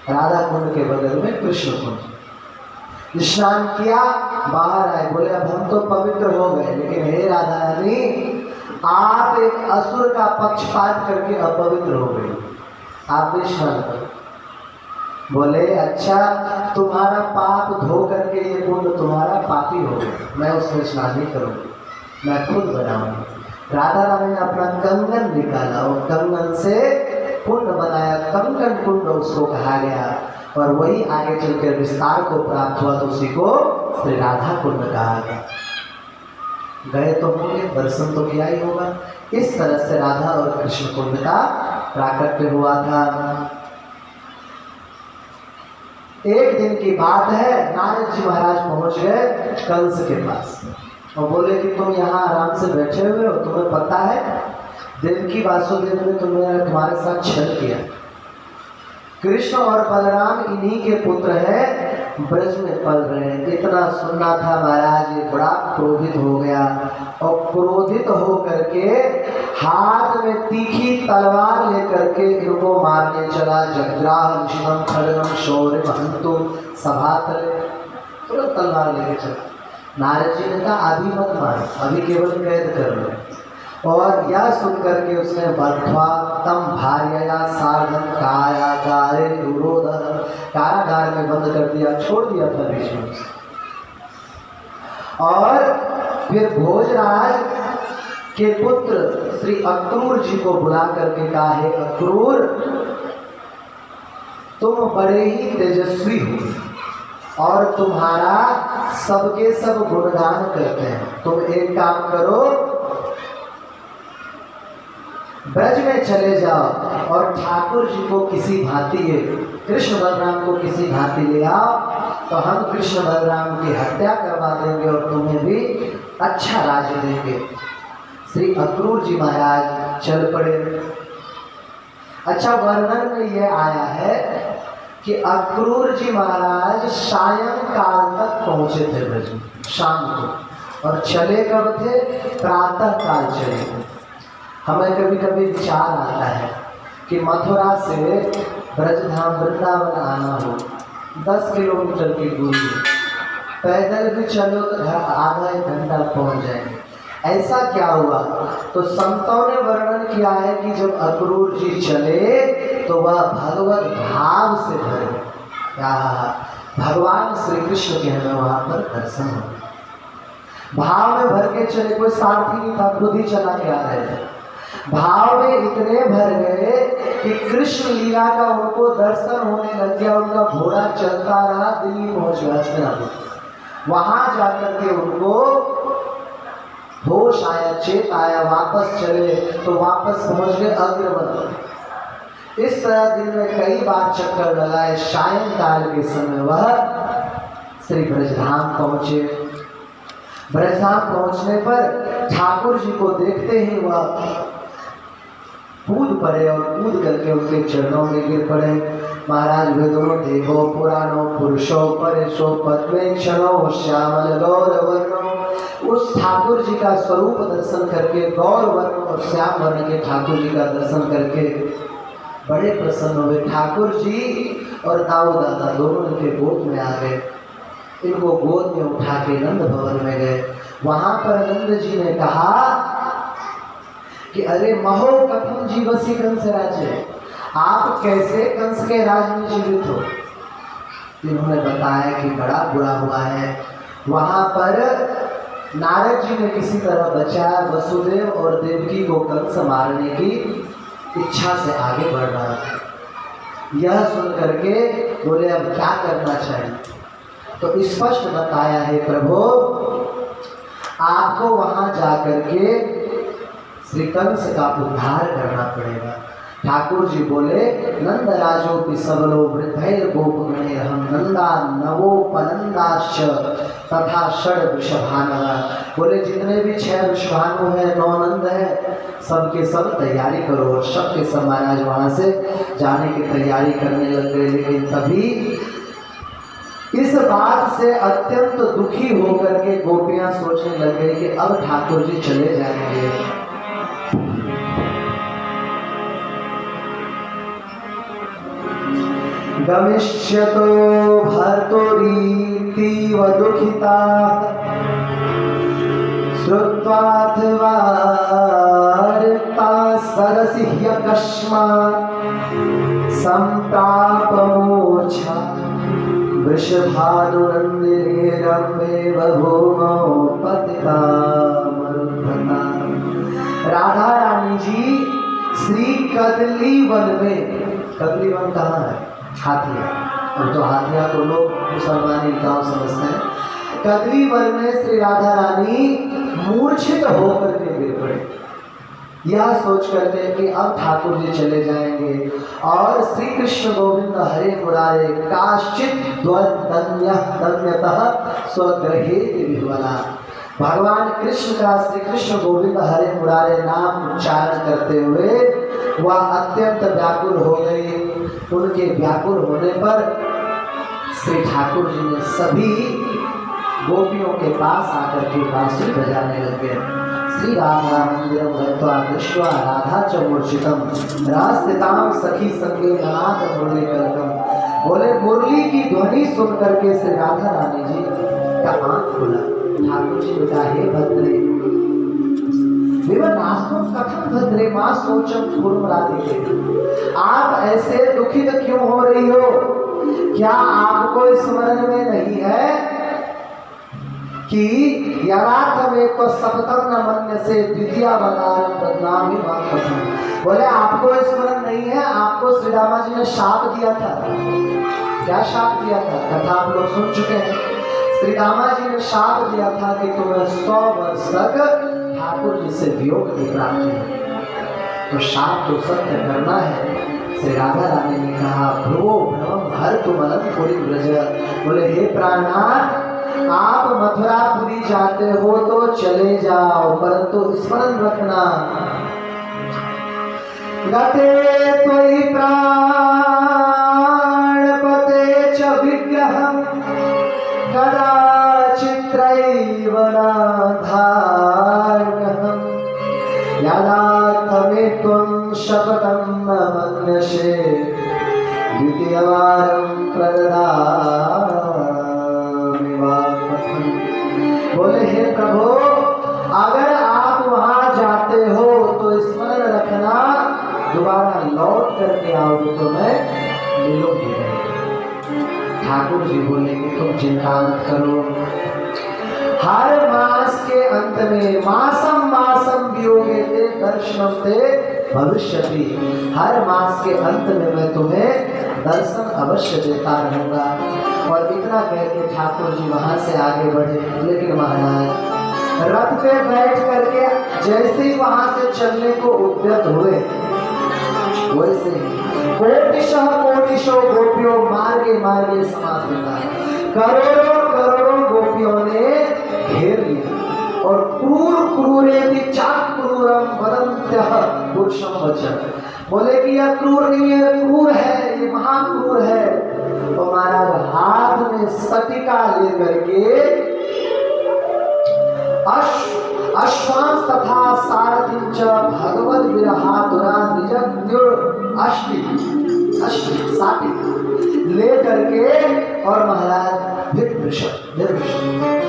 राधा कुंड के बगल में कृष्ण कुंड। स्नान किया, बाहर आए, बोले अब हम तो पवित्र हो गए, लेकिन हे राधा रानी आप एक असुर का पक्षपात करके अपवित्र हो गए, आप भी स्नान करो। बोले अच्छा, तुम्हारा पाप धो करके ये कुंड तुम्हारा पापी हो गया, मैं उसमें स्नान नहीं करूँगी, मैं खुद बनाऊंगी। राधा रानी ने अपना कंगन निकाला और कंगन से कुंड बनाया। कंगन कुंड उसको कहा गया और वही आगे चलकर विस्तार को प्राप्त हुआ तो उसी को श्री राधा कुंड कहा गया। गए तो होंगे, दर्शन तो किया ही होगा। इस तरह से राधा और कृष्ण कुंड का प्राकट्य हुआ था। एक दिन की बात है, नारद जी महाराज पहुंच गए कंस के पास और बोले कि तुम यहाँ आराम से बैठे हुए हो, तुम्हें पता है देवकी वासुदेव ने तुम्हारे साथ छल किया। कृष्ण और बलराम इन्हीं के पुत्र हैं, ब्रज में पल रहे हैं। इतना सुनना था महाराज, ये बड़ा क्रोधित हो गया और क्रोधित हो करके हाथ में तीखी तलवार लेकर के इनको मारने चला। जग्राह शिवम खड्गम शौर्य महंतु सभातले, तुरंत तलवार लेके चला। नारद जी ने कहा अभी मत मारो, अभी केवल कैद कर लो। और यह सुनकर के उसने बद्ध्वा तम भार्यया सार्धम कारागारे दुरोधन, कारागार में बंद कर दिया, छोड़ दिया था बीच में। और फिर भोजराज के पुत्र श्री अक्रूर जी को बुला करके कहा, हे अक्रूर, तुम बड़े ही तेजस्वी हो और तुम्हारा सबके सब गुणगान करते हैं। तुम एक काम करो, ब्रज में चले जाओ और ठाकुर जी को किसी भांति, कृष्ण बलराम को किसी भांति ले आओ, तो हम कृष्ण बलराम की हत्या करवा देंगे और तुम्हें भी अच्छा राज्य देंगे। श्री अक्रूर जी महाराज चल पड़े। अच्छा, वर्णन में यह आया है कि अक्रूर जी महाराज सायंकाल तक पहुंचे थे ब्रज में, शाम को, और चले कब थे? प्रातः काल चले थे। हमें कभी कभी विचार आता है कि मथुरा से ब्रजधाम वृंदावन आना हो 10 किलोमीटर की दूरी, पैदल भी चलो तो आधा एक घंटा पहुंच जाएंगे। ऐसा क्या हुआ? तो संतों ने वर्णन किया है कि जब अक्रूर जी चले तो वह भगवत भाव से भरे, क्या भगवान श्री कृष्ण के हमें वहां पर दर्शन हो। भाव में भर के चले, कोई साथी नहीं था, खुद ही चला के आ रहे थे। भाव में इतने भर गए कि कृष्ण लीला का उनको दर्शन होने लग गया। उनका घोड़ा चलता रहा, दिल्ली पहुंच गया हस्तिनापुर। वहां जाकर के उनको होश आया, चेत आया, वापस चले तो वापस पहुंच गए अग्रवत। इस तरह दिन में कई बार चक्कर लगाए। सायंकाल के समय वह श्री ब्रजधाम पहुंचे। ब्रजधाम पहुंचने पर ठाकुर जी को देखते ही वह कूद पड़े और कूद करके उनके चरणों में गिर पड़े। महाराज वे दोनों देखो पुराणों पुरुषों परेशो पद्मेक्षणों श्यामल गौर वर्णों, उस ठाकुर जी का स्वरूप दर्शन करके, गौर वर्ण और श्याम वर्ण के ठाकुर जी का दर्शन करके बड़े प्रसन्न हुए। ठाकुर जी और दाऊ दादा दोनों इनके गोद में आ गए। इनको गोद में उठा के नंद भवन में गए। वहां पर नंद जी ने कहा कि अरे महो कथम जीवसी कंस राज्य, आप कैसे कंस के राज में जीवित हो? इन्होंने बताया कि बड़ा बुरा हुआ है। वहां पर नारद जी ने किसी तरह बचाया। वसुदेव और देवकी को कंस मारने की इच्छा से आगे बढ़ रहा था। यह सुन करके बोले अब क्या करना चाहिए? तो स्पष्ट बताया है प्रभु, आपको वहां जाकर के श्री कंस का उद्धार करना पड़ेगा। ठाकुर जी बोले नंदराजोपि सबलो वृद्धैर गोपगणे हम नंदा नवोपनंदाश्च तथा षड वृषभानवा। बोले जितने भी 6 वृषभानु हैं, 9 नंद हैं, सबके सब तैयारी करो। और सबके सब महाराज वहां से जाने की तैयारी करने लग गए। लेकिन तभी इस बात से अत्यंत दुखी होकर के गोपियां सोचने लग गई कि अब ठाकुर जी चले जाएंगे। गमिष्यतो भर्तुरीतीव दुःखिता श्रुत्वाथवा रिक्ता सरसि ह्यकस्मात् सम्प्रापमूर्छा वृषभानुनन्दिनी रम्भे बभूमौ पतिता मरुद्धता। राधा रानी जी श्री कदली वन में, कदली वन कहाँ है? हाथिया। और तो हाथिया को लोग मुसलमानी गांव समझते हैं। कदली वन में श्री राधा रानी मूर्छित होकर के गिर पड़े। यह सोच करके कि अब ठाकुर जी चले जाएंगे और श्री कृष्ण गोविंद हरे मुरारे काश्चित दन्यतः स्वग्रहेति विह्वला। भगवान कृष्ण का श्री कृष्ण गोविंद हरे मुरारे नाम उच्चारण करते हुए वह अत्यंत व्याकुल हो गई। उनके व्याकुल होने पर श्री ठाकुर जी ने सभी गोपियों के पास आकर के बांसुरी बजाने लगे। श्री राधा मंदिरम गत्वा दृष्ट्वा राधा च मूर्छितम रास्तिताम सखी संगे नाथ मुरली कलकम। बोले मुरली की ध्वनि सुन करके श्री राधा रानी जी का आंख खुला। ठाकुर जी ने कहा, हे भद्रे नास्तुम कथम भद्रे मां सोचम पूर्व राधिके, आप ऐसे दुखित क्यों हो रही हो? क्या आपको स्मरण में नहीं है कि यदार्थ में तो सप्तम न मन्य से द्वितीय अवतार बदनामी कथन। बोले आपको स्मरण नहीं है, आपको श्री रामा जी ने शाप दिया था। क्या शाप दिया था? कथा आप लोग सुन चुके हैं। श्री रामा जी ने शाप दिया था कि तुम्हें 100 वर्ष तक ठाकुर जी से वियोग की प्राप्ति है। तो शाप तो सत्य करना है। श्री राधा रानी ने कहा भ्रुवो भ्रमं हर तुमलम पुरी ब्रज। बोले हे प्राणनाथ, आप मथुरापुरी जाते हो तो चले जाओ, परंतु स्मरण रखना गते त्वयि प्राणपते च विग्रहं कदाचित्रैव न धारणं यदार्थमे त्वं शपथं न मन्यसे द्वितीयवारं प्रददामि वाक्पथं। बोले हे प्रभु, अगर आप वहां जाते हो तो स्मरण रखना दोबारा लौट करके आओगे तो मैं मिलूंगी नहीं। ठाकुर जी बोले कि तुम चिंता मत करो, हर मास के अंत में मासम मासम वियोगे ते दर्शनम ते भविष्यति, हर मास के अंत में मैं तुम्हें दर्शन अवश्य देता रहूंगा। और इतना कह के ठाकुर जी वहां से आगे बढ़े। लेकिन महाराज रथ पे बैठ करके जैसे ही वहां से चलने को उद्यत हुए, वैसे ही कोटिशो गोपियों मार्गे मार्गे समाप्त, करोड़ों करोड़ों गोपियों ने घेर लिया और क्रूर क्रूरेति चाक्रूरम वदन्त्यः पुरुषं वचन। बोले कि यह क्रूर नहीं है, क्रूर है, ये महाक्रूर है। तो महाराज हाथ में सटिका लेकर के अश्वांस तथा सारथिं च भगवद विरहातुरा निजन्युर अष्टि ले करके और महाराज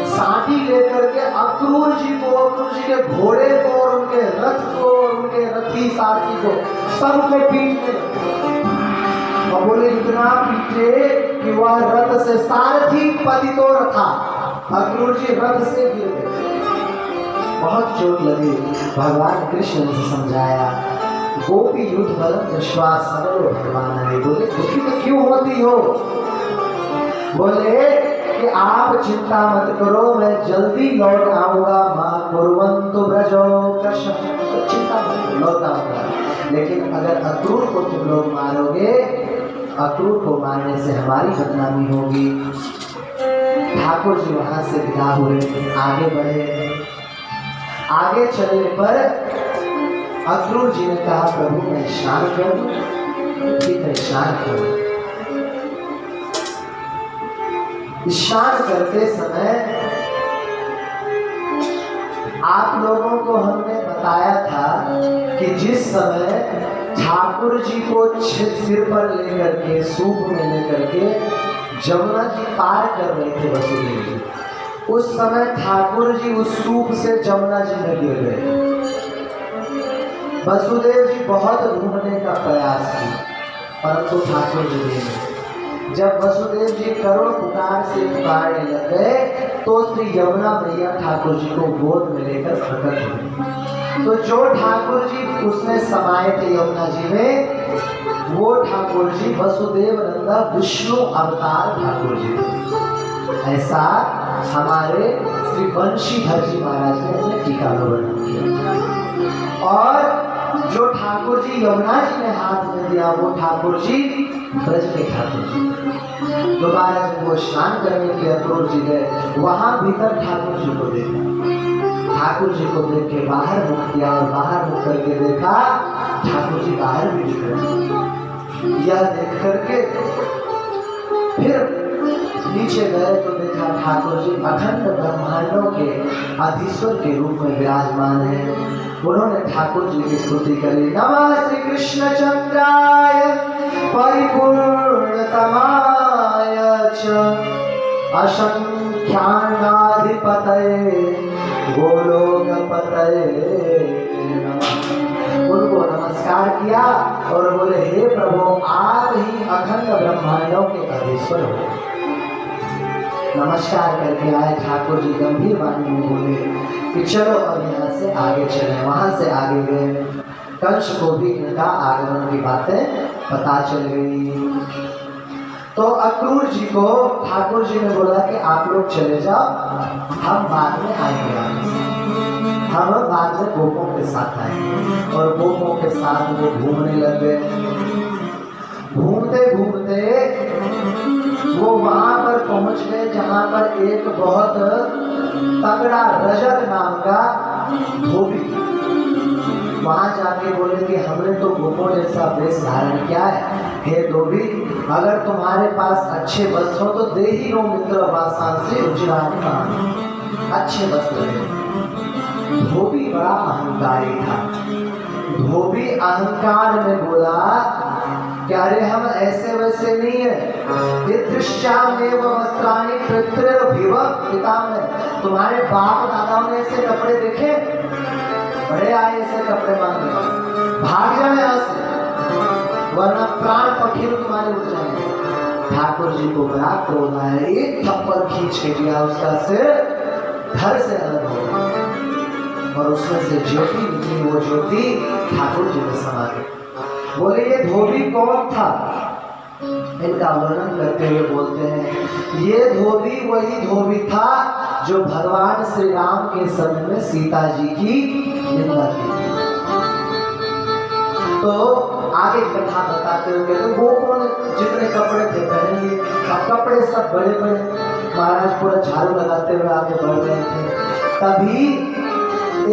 साथी लेकर के अक्रूर जी के घोड़े को और उनके रथ को, उनके रथी साथी को सबको पीटने। और बोले इतना पीटे कि वह रथ से सारथी पतितो रथा, अक्रूर जी रथ से गिर गए, बहुत चोट लगी। भगवान कृष्ण ने समझाया गोपी युद्ध बलम विश्वास सबलो भगवान है। बोले दुखी तो क्यों होती हो? बोले कि आप चिंता मत करो, मैं जल्दी लौट आऊंगा। मां कुर्वन्तु ब्रजो कृष्ण, चिंता मत लौट आऊंगा। लेकिन अगर अक्रूर को तुम लोग मारोगे, अक्रूर को मारने से हमारी बदनामी होगी। ठाकुर जी वहां से विदा हुए, आगे बढ़े। आगे चलने पर अक्रूर जी ने कहा प्रभु मैं स्नान कर दूं? ठीक है स्नान करो। स्नान करते समय आप लोगों को हमने बताया था कि जिस समय ठाकुर जी को सिर पर लेकर के, सूप में लेकर के जमुना जी पार कर रहे थे वसुदेव जी, उस समय ठाकुर जी उस सूप से जमुना जी में गिर गए। वसुदेव जी बहुत ढूंढने का प्रयास किया, परंतु ठाकुर जी ने, जब वसुदेव जी करोड़ पुकार से पुकारने लग गए तो श्री यमुना मैया ठाकुर जी को गोद में लेकर प्रकट हुई। तो जो ठाकुर जी उसमें समाये थे यमुना जी में, वो ठाकुर जी वसुदेव नंदा विष्णु अवतार ठाकुर जी थे। ऐसा हमारे श्री बंशीधर जी महाराज ने अपने टीका में वर्णन किया। और जो ठाकुर जी यमुना जी ने हाथ में दिया, वो ठाकुर जी ब्रज के ठाकुर जी। दोबारा जब वो स्नान करने के अक्रूर जी गए, वहां भीतर ठाकुर जी को देखा। ठाकुर जी को देख के बाहर मुख किया और बाहर मुख करके देखा ठाकुर जी बाहर भी दिख रहे। यह देख करके फिर नीचे गए तो देखा ठाकुर जी अखंड ब्रह्मांडों के अधीश्वर के रूप में विराजमान है। उन्होंने ठाकुर जी की स्तुति करी, नमः श्री कृष्ण चंद्राय परिपूर्णतमाय च असंख्यानाधिपतये गोलोकपतये नमः। उनको नमस्कार किया और बोले हे प्रभु आप ही अखंड ब्रह्मांडों के अधीश्वर हो। नमस्कार करके आए। ठाकुर जी गंभीर वाणी में बोले कि चलो अब यहाँ से आगे चले। वहाँ से आगे गए। कंस को भी इनका आगमन की बातें पता चल गई। तो अक्रूर जी को ठाकुर जी ने बोला कि आप लोग चले जाओ, हम बाद में आएंगे। हम बाद में गोपों के साथ आएंगे। और गोपों के साथ वो घूमने लग गए। घूमते घूमते वो वहां पर पहुंच गए जहां पर एक बहुत तगड़ा रजक नाम का धोबी। वहां जाके बोले कि हमने तो गोपों जैसा वेश धारण किया है, हे धोबी अगर तुम्हारे पास अच्छे वस्त्र हो तो दे ही लो मित्र वासांसी उजरानी मान। अच्छे वस्त्र है। धोबी बड़ा अहंकारी था। धोबी अहंकार में बोला कि अरे हम ऐसे वैसे नहीं है। दृश्यामेव वस्त्राणि पितृभिव पितामह। तुम्हारे बाप दादाओं ने ऐसे कपड़े देखे? बड़े आए ऐसे कपड़े मांगे, भाग जाए यहाँ से वरना प्राण पखेरु तुम्हारे उठ जाएंगे। ठाकुर जी को बड़ा क्रोध आया। एक थप्पड़ खींच के दिया, उसका सिर धड़ से अलग हो गया और उसमें से ज्योति निकली। वो ज्योति ठाकुर जी में समा गई। बोले ये धोबी कौन था? इनका वर्णन करते हुए बोलते हैं ये धोबी वही धोबी था जो भगवान श्री राम के समय में सीता जी की निंदा की। तो आगे कथा बताते हुए तो गोपों ने जितने कपड़े थे पहन लिए। अब कपड़े सब बड़े बड़े। महाराज पूरा झाड़ू लगाते हुए आगे बढ़ रहे थे। तभी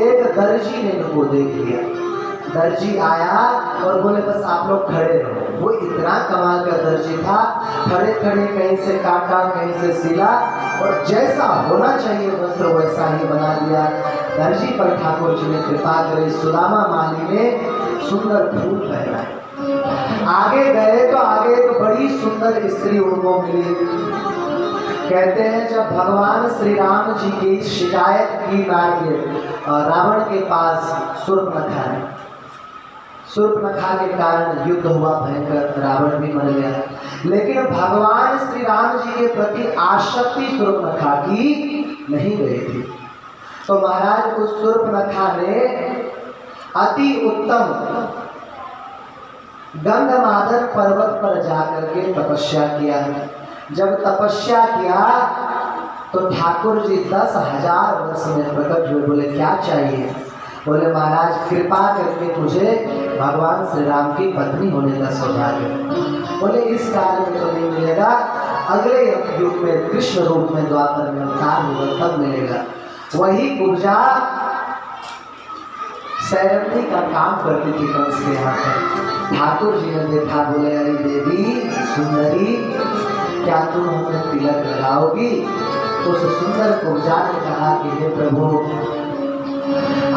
एक दर्जी ने इनको देख लिया। दर्जी आया और बोले बस आप लोग खड़े रहो। वो इतना कमाल का दर्जी था, खड़े खड़े कहीं से काटा कहीं से सिला और जैसा होना चाहिए वस्त्र वैसा ही बना दिया। दर्जी पर ठाकुर जी ने कृपा करी। सुदामा माली ने सुंदर फूल पहनाए। आगे गए तो आगे एक बड़ी सुंदर स्त्री उनको मिली। कहते हैं जब भगवान श्री राम जी की शिकायत की रावण के पास शूर्पणखा ने, शूर्पणखा के कारण युद्ध हुआ भयंकर, रावण भी मर गया। लेकिन भगवान श्री राम जी के प्रति आसक्ति शूर्पणखा की नहीं गई थी। तो महाराज उस शूर्पणखा ने अति उत्तम गंधमादन पर्वत पर जाकर के तपस्या किया। जब तपस्या किया तो ठाकुर जी 10,000 वर्ष में प्रकट हुए। बोले क्या चाहिए? बोले महाराज कृपा करके मुझे भगवान श्री राम की पत्नी होने का सौभाग्य। बोले इस काल में तो नहीं मिलेगा, अगले युग में कृष्ण रूप में द्वापर में अवतार होगा तब मिलेगा। वही ऊर्जा सैरंधी का काम करती थी कंस के यहाँ पर। ठाकुर जी ने देखा। बोले अरे देवी सुंदरी क्या तुम हमें तिलक लगाओगी? उस सुंदर ऊर्जा ने कहा कि हे प्रभु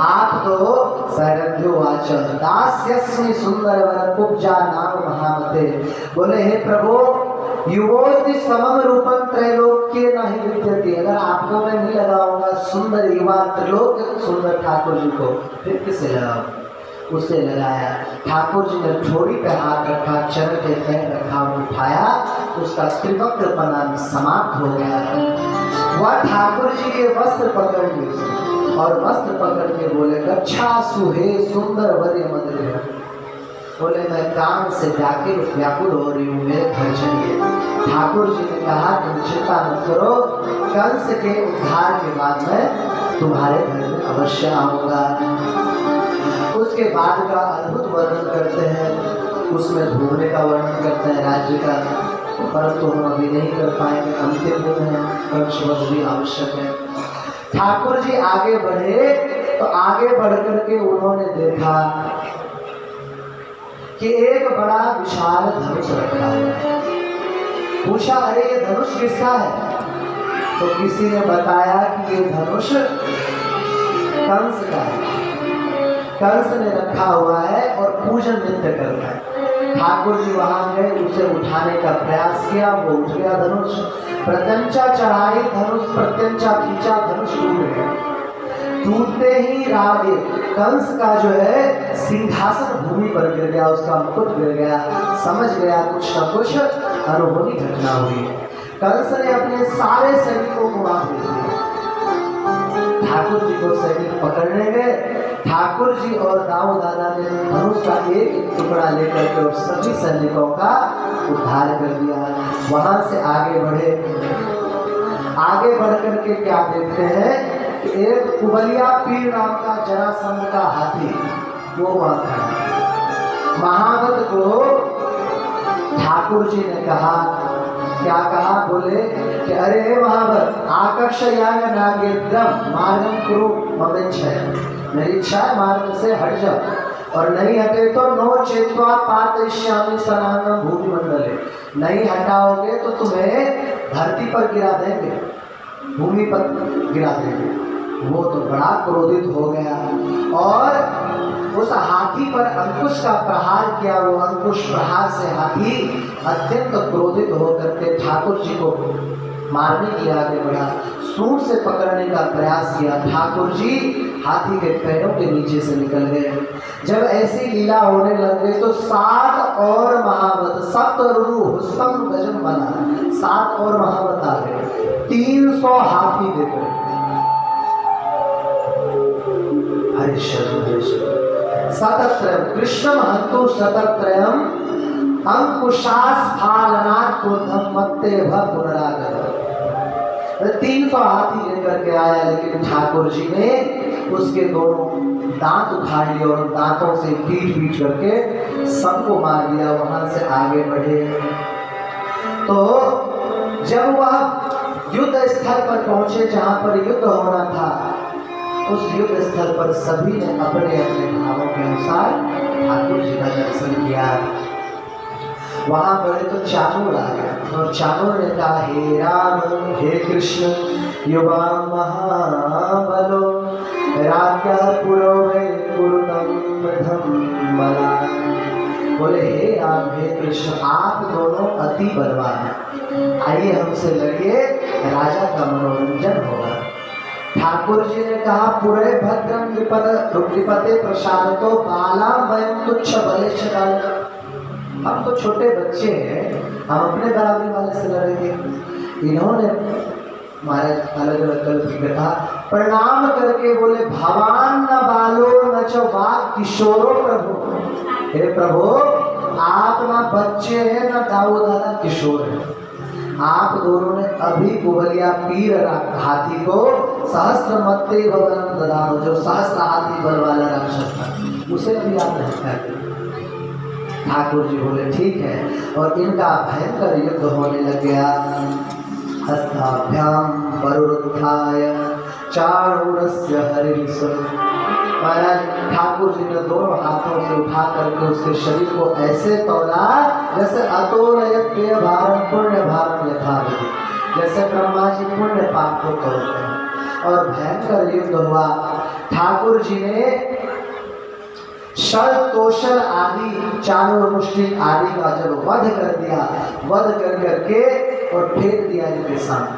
आप तो सैरंध्योवाच दास्यस्मि सुंदर वर कुब्जा नाम महामते। बोले हे प्रभु युवोति समम रूपम त्रैलोक्य नहीं विद्यते। अगर आपको मैं नहीं लगाऊंगा सुंदर युवा त्रिलोक सुंदर ठाकुर जी को, फिर किसे लगाऊं? उसे लगाया। ठाकुर जी ने ठोड़ी पे हाथ रखा, चरण पे पैर रखा, उठाया, उसका त्रिवक्त्रपना समाप्त हो गया। वह ठाकुर जी के वस्त्र पकड़ लिए और वस्त्र पकड़ के बोले अच्छा सुहे सुंदर वर्य मधुर। बोले मैं काम से व्याकुल हो रही हूँ, मेरे घर चलिए। ठाकुर जी ने कहा तुम चिंता मत करो, कंस के उद्धार के बाद मैं तुम्हारे घर में अवश्य आऊंगा। उसके बाद का अद्भुत वर्णन करते हैं, उसमें घूमने का वर्णन करते हैं राज्य का, परंतु हम अभी नहीं कर पाएंगे, अंतिम दिन है, कंसवध भी आवश्यक है। ठाकुर जी आगे बढ़े तो आगे बढ़ करके उन्होंने देखा कि एक बड़ा विशाल धनुष रखा है। पूछा अरे ये धनुष किसका है? तो किसी ने बताया कि ये धनुष कंस का है, कंस ने रखा हुआ है और पूजन नित्य करता है। ठाकुर जी वहां गए, उसे उठाने का प्रयास किया, वो उठ गया धनुष। प्रत्यंचा चढ़ाई धनुष, प्रत्यंचा खींचा धनुष टूट गया। टूटते ही राजे कंस का जो है सिंहासन भूमि पर गिर गया, उसका मुकुट गिर गया। समझ गया कुछ न कुछ अनहोनी घटना हुई। कंस ने अपने सारे सैनिकों को वहां भेज दिया। ठाकुर जी को सैनिक पकड़ने गए। ठाकुर जी और दाऊ दादा ने धनुष का एक टुकड़ा लेकर के सभी सैनिकों का उद्धार कर दिया। वहां से आगे बढ़े। आगे बढ़ करके क्या देखते हैं कि एक कुबलिया पीर नाम का जरासंध का हाथी वो वहां था। महावत को ठाकुर जी ने कहा, क्या कहा, बोले कि अरे महावत आकर्षयाम नागेन्द्रम मार्गम कुरु ममेच्छय, मेरी इच्छा है मार्ग से हट जाओ, और नहीं हटे तो नो चेत्वा पातयिष्यामि सनातन भूमि मंडले, नहीं हटाओगे तो तुम्हें धरती पर गिरा देंगे, भूमि पर गिरा देंगे। वो तो बड़ा क्रोधित हो गया और उस हाथी पर अंकुश का प्रहार किया। वो अंकुश प्रहार से हाथी अत्यंत क्रोधित होकर के ठाकुर जी को मारने के लिए आगे बढ़ा। सूंड से पकड़ने का प्रयास किया। ठाकुर जी हाथी के पैरों के नीचे से निकल गए। जब ऐसी लीला होने लग गई तो 7 और महावत, सप्तरुरु हुस्तम गजम बना, 7 और महावत आ गए, 300 हाथी देकर। शतत्रयम कृष्णम हंतु शतत्रयम अंकुशास्फालनात् क्रोधम मत्ते भव पुनरागतम्। 300 हाथी लेकर के आया, लेकिन ठाकुर जी ने उसके दोनों दांत उखाड़ लिए और दांतों से पीट पीट करके सबको मार दिया। वहां से आगे बढ़े तो जब वह युद्ध स्थल पर पहुंचे जहां पर युद्ध होना था, उस युद्ध स्थल पर सभी ने अपने अपने भावों के अनुसार ठाकुर जी का दर्शन किया। वहां बड़े तो चाणूर आ गया और चाणूर ने कहा, हे राम हे कृष्ण युवा महाबलो राज्ञ पुरोवे कुरुतम मृधम। बोले हे राम हे कृष्ण, आप दोनों अति बलवान हैं, आइए हमसे लड़िए, राजा का मनोरंजन होगा। ठाकुर जी ने कहा, पुरे भद्रम नृपते प्रसादतो बालाम वयम तुच्छ बलेश कालिका। हम तो छोटे बच्चे हैं, हम अपने बराबरी वाले से लड़ेंगे। इन्होंने महाराज अलग अलग कल की कथा प्रणाम करके बोले, भगवान न बालो न च वाग किशोरो प्रभु। हे प्रभु, आप ना बच्चे हैं न दाऊ दादा किशोर है। आप दोनों ने अभी कुबलिया पीर हाथी को सहस्त्र मत्ते भवनम ददानो, जो सहस्त्र हाथी बल वाला राक्षस था, उसे भी आप नहीं कहते। ठाकुर जी बोले ठीक है, और इनका भयंकर युद्ध होने लग गया। हस्ताभ्याम वरुरुत्थाय चाणूरस्य हरिरिसु। महाराज ठाकुर जी ने दोनों हाथों से उठा करके उसके शरीर को ऐसे तोला जैसे अतोलयते भारम पुण्य भारम यथाविधि, जैसे ब्रह्मा जी पुण्य पाप को तोड़ते हैं। और भयंकर युद्ध हुआ। ठाकुर जी ने शल कौशल आदि चाणूर मुष्टिक आदि का जब वध कर दिया, वध कर करके और फेंक दिया इनके सामने,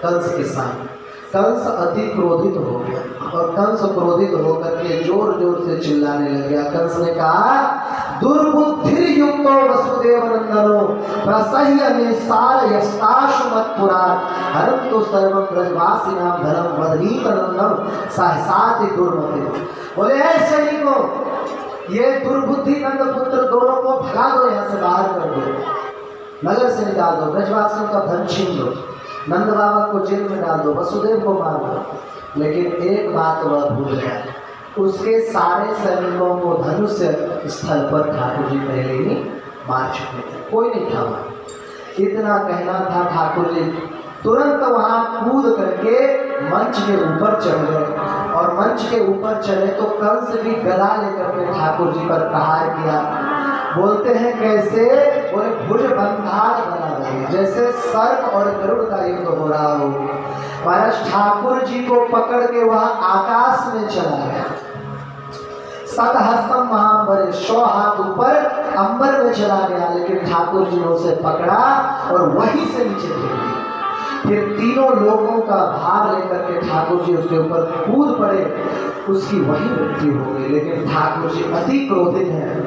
कंस के सामने। कंस अति क्रोधित हो गया और कंस क्रोधित होकर के जोर जोर से चिल्लाने लग गया। कंस ने कहा, दुर्बुद्धि युक्तो वसुदेव नंदनो प्रसह्य निसार यस्ताशु मत्पुराण हरम तो सर्वं ब्रजवासी नाम धनम वदनीत नंदम सहसाति दुर्मते। बोले ऐसे ही को ये दुर्बुद्धि नंद पुत्र दोनों को भगा दो, यहाँ से बाहर कर दो, नगर से निकाल दो, ब्रजवासियों का धन छीन दो, नंद बाबा को जेल में डाल दो, वसुदेव को मार दो। लेकिन एक बात वह भूल गया, उसके सारे सैनिकों को धनुष स्थल पर ठाकुर जी पहले ही मार चुके थे, कोई नहीं था वहां। इतना कहना था, ठाकुर जी तुरंत वहां कूद करके मंच के ऊपर चढ़ गए और मंच के ऊपर चढ़े तो कंस भी गदा लेकर के ठाकुर जी पर प्रहार किया। बोलते हैं कैसे, बोले भुज बंधार बना रहे, जैसे सर्प और गरुड़ का युद्ध हो रहा हो। महाराज ठाकुर जी को पकड़ के वह आकाश में चला गया। सतहस्तम महांबर, 100 हाथ ऊपर अंबर में चला गया, लेकिन ठाकुर जी ने उसे पकड़ा और वहीं से नीचे गिर गया। फिर तीनों लोगों का भार लेकर के ठाकुर जी उसके ऊपर कूद पड़े, उसकी वही मृत्यु हो गई। लेकिन ठाकुर जी अति क्रोधित हैं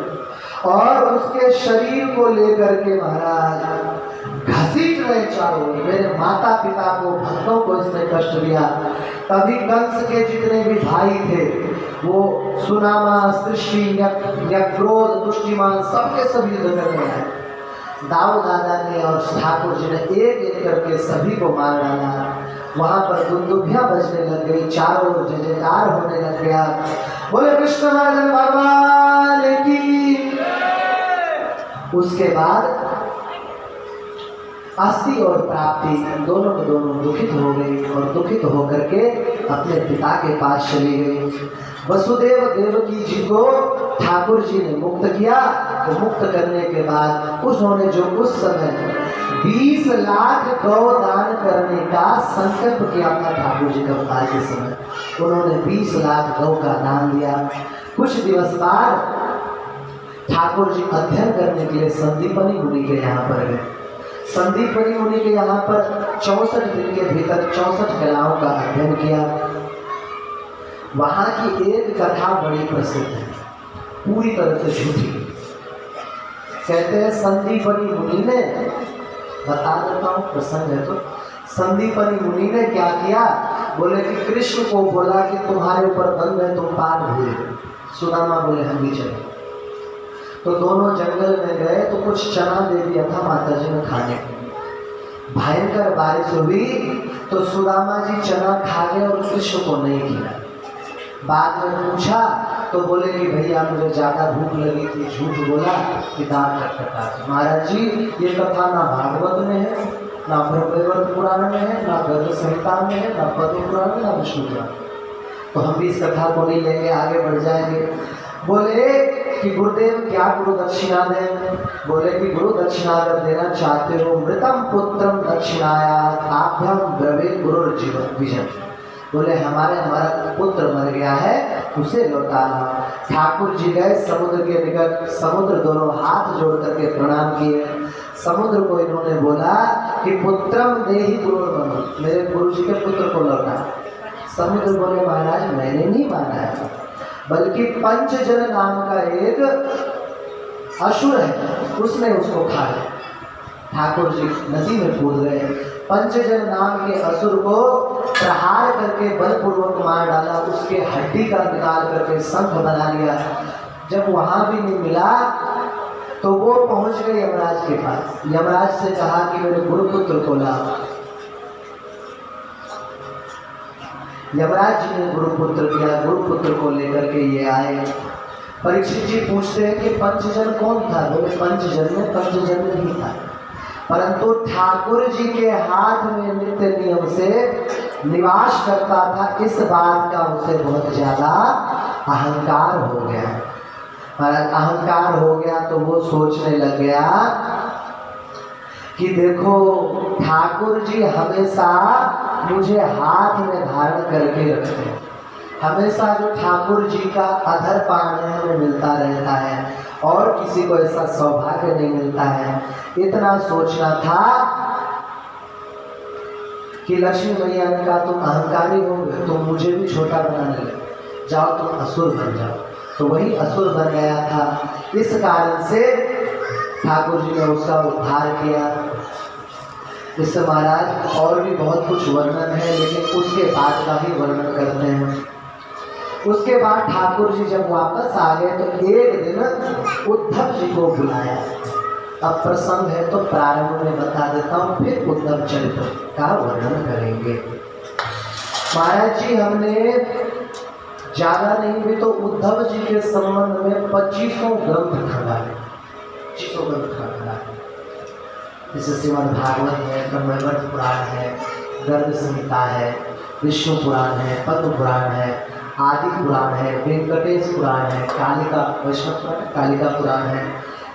और उसके शरीर को लेकर के महाराज घसीट रहे चारों ओर, मेरे माता पिता को, भक्तों को इसने कष्ट दिया। तभी कंस के जितने भी भाई थे, वो सुनामा, सृष्टि, क्रोध, दुष्टिमान, सबके सब युद्ध करने आए। दाऊ दादा ने और ठाकुर जी ने एक एक करके सभी को मार डाला। वहां पर दुंदुभियां बजने लग गई, चारों ओर जय जयकार होने लग गया। बोले कृष्णवर्धन भगवान की। उसके बाद अस्थि और प्राप्ति दोनों के दोनों दुखित हो गई और दुखित होकर के अपने पिता के पास चली गई। वसुदेव देवकी जी को ठाकुर जी ने मुक्त किया। तो मुक्त करने के बाद उन्होंने जो उस समय 20 लाख गौ दान करने का संकल्प किया था ठाकुर जी का अवतार के समय, उन्होंने 20 लाख गौ का दान दिया। कुछ दिवस बाद ठाकुर जी अध्ययन करने के लिए संदीपनी मुनि के यहाँ पर गए। संदीपनी मुनि के यहाँ पर 64 दिन के भीतर 64 कलाओं का अध्ययन किया। वहां की एक कथा बड़ी प्रसिद्ध है, पूरी तरह से झूठी। कहते हैं संदीपनी मुनि ने, बता देता हूँ प्रसंग है तो, संदीपनी मुनि ने क्या किया, बोले कि कृष्ण को बोला कि तुम्हारे ऊपर बंद है, तुम पार भूले। सुदामा बोले हम भी चले। तो दोनों जंगल में गए तो कुछ चना दे दिया था माता जी ने खाने को। भयंकर बारिश हुई तो सुदामा जी चना खा गए और कृष्ण को नहीं खिलाया। बाद में पूछा तो बोले कि भैया मुझे ज़्यादा भूख लगी थी, झूठ बोला कि दांत खटखटा। महाराज जी ये कथा ना भागवत में है, ना ब्रह्मवैवर्त पुराण में है, ना गर्भ संहिता में है, ना पद्म पुराण में, ना विष्णु पुराण। तो हम भी इस कथा को नहीं लेंगे, आगे बढ़ जाएंगे। बोले कि गुरुदेव क्या गुरु दक्षिणा दें। बोले कि गुरु दक्षिणा अगर देना चाहते हो, मृतम पुत्रम दक्षिणाया आभ्यम द्रवे गुरु विजन। बोले हमारा पुत्र मर गया है, उसे लौटाना। ठाकुर जी गए समुद्र के निकट, समुद्र दोनों हाथ जोड़ करके प्रणाम किए। समुद्र को इन्होंने बोला कि पुत्रम देहि गुरु, मेरे गुरु जी के पुत्र को लौटा। समुद्र बोले महाराज मैंने नहीं माना है, बल्कि पंचजन नाम का एक असुर है, उसने उसको खा लिया। ठाकुर जी नदी में कूद गए। पंचजन नाम के असुर को प्रहार करके बलपूर्वक मार डाला, उसके हड्डी का निकाल करके शंख बना लिया। जब वहां भी नहीं मिला तो वो पहुंच गए यमराज के पास। यमराज से कहा कि मेरे गुरुपुत्र को लाओ। यमराज जी ने गुरुपुत्र दिया, गुरुपुत्र को लेकर के ये आए। परीक्षित जी पूछते हैं कि पंचजन कौन था। बोले पंचजन नहीं था, परंतु ठाकुर जी के हाथ में नित्य नियम से निवास करता था। इस बात का उसे बहुत ज्यादा अहंकार हो गया। अहंकार हो गया तो वो सोचने लग गया कि देखो ठाकुर जी हमेशा मुझे हाथ में धारण करके रखते हैं, हमेशा जो ठाकुर जी का अधर पान है हमें मिलता रहता है और किसी को ऐसा सौभाग्य नहीं मिलता है। इतना सोचना था कि लक्ष्मी मैया ने कहा तुम अहंकारी हो गए, तुम मुझे भी छोटा बनाने लगे, जाओ तुम असुर बन जाओ। तो वही असुर बन गया था। इस कारण से ठाकुर जी ने उसका उद्धार किया। इससे महाराज और भी बहुत कुछ वर्णन है, लेकिन उसके बाद का ही वर्णन करते हैं। उसके बाद ठाकुर जी जब वापस आ गए तो एक दिन उद्धव जी को बुलाया। अब प्रसंग है तो प्रारंभ में बता देता हूँ, फिर उद्धव चरित्र का वर्णन करेंगे। महाराज जी हमने ज्यादा नहीं भी तो उद्धव जी के संबंध में 25 ग्रंथ खड़ा है, 25 ग्रंथ खड़ा है। जैसे श्रीमद् भागवत है, ब्रह्मवैवर्त पुराण है, गर्भ संहिता है, विष्णु पुराण है, पद्म पुराण है, आदि पुराण है, वेंकटेश पुराण है, कालिका वैष्णव पुराण, कालिका पुराण है,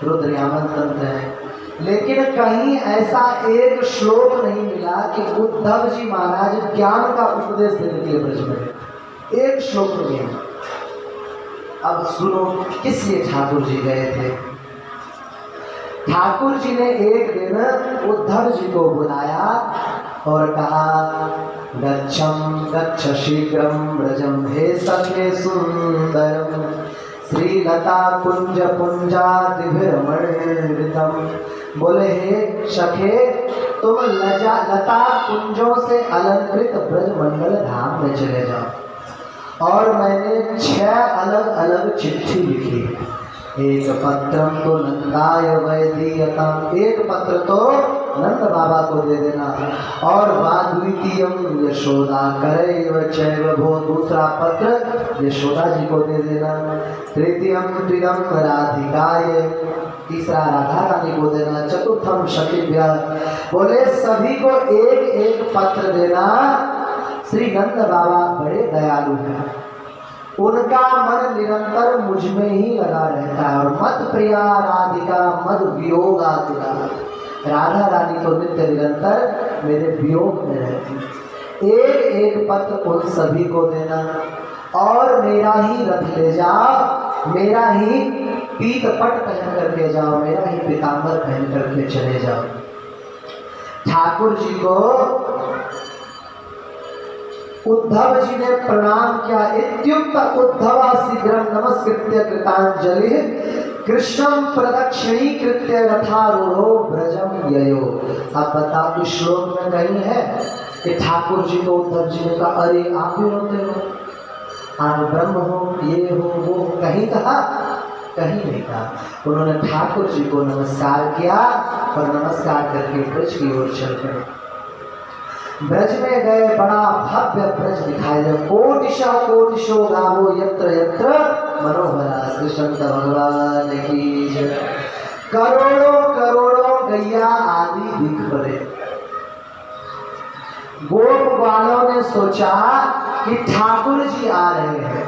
रुद्रयामन तंत्र है। लेकिन कहीं ऐसा एक श्लोक नहीं मिला कि उद्धव जी महाराज ज्ञान का उपदेश देने के लिए ब्रज में, एक श्लोक नहीं। अब सुनो किस लिए ठाकुर जी गए थे। ठाकुर जी ने एक दिन उद्धव जी को बुलाया और कहा गच्छम गच्छ शीघ्रम ब्रजम हे सखे सुंदरम श्री लता कुंज पुंजादिभिरमणितम। बोले हे सखे, तुम लता कुंजों से अलंकृत ब्रजमंडल धाम में चले जाओ। और मैंने 6 अलग अलग चिट्ठी लिखी। एक पत्रम तो नंदाय वैदीयताम, एक पत्र तो नंद बाबा को दे देना। और द्वितीयम यशोदा करैव चैव भो, दूसरा पत्र यशोदा जी को दे देना। तृतीयम त्रिदम राधिकाय, तीसरा राधा रानी को देना। चतुर्थम सखीभ्य, बोले सभी को एक एक पत्र देना। श्री नंद बाबा बड़े दयालु हैं, उनका मन निरंतर मुझ में ही लगा रहता है। और मत प्रिया राधिका मद वियोगा तुला, राधा रानी तो नित्य निरंतर मेरे वियोग में रहती। एक एक पत्र उन सभी को देना। और मेरा ही रथ ले जाओ, मेरा ही पीत पट पहन करके जाओ, मेरा ही पीतांबर पहन करके चले जाओ। ठाकुर जी को उद्धव जी ने प्रणाम किया। इत्युक्त उद्धवा शीघ्रम नमस्कृत्य कृतांजलि कृष्णम प्रदक्षिणीकृत्य रथारूढ़ो ब्रजम ययो। अब बताओ, इस श्लोक में कहीं है कि ठाकुर जी को उद्धव जी ने कहा अरे आप भी होते हो, आप ब्रह्म हो, ये हो वो, कहीं कहा? कहीं नहीं कहा। उन्होंने ठाकुर जी को नमस्कार किया और नमस्कार करके ब्रज की ओर चल पड़े। ब्रज में गए, बड़ा भव्य ब्रज दिखाई दे। कोटिशा कोटिशो गावो यत्र यत्र मनोहरा, श्री शंकर भगवान की जय। करोड़ों करोड़ों गैया आदि दिख पड़े। गोप ग्वालों ने सोचा कि ठाकुर जी आ रहे हैं।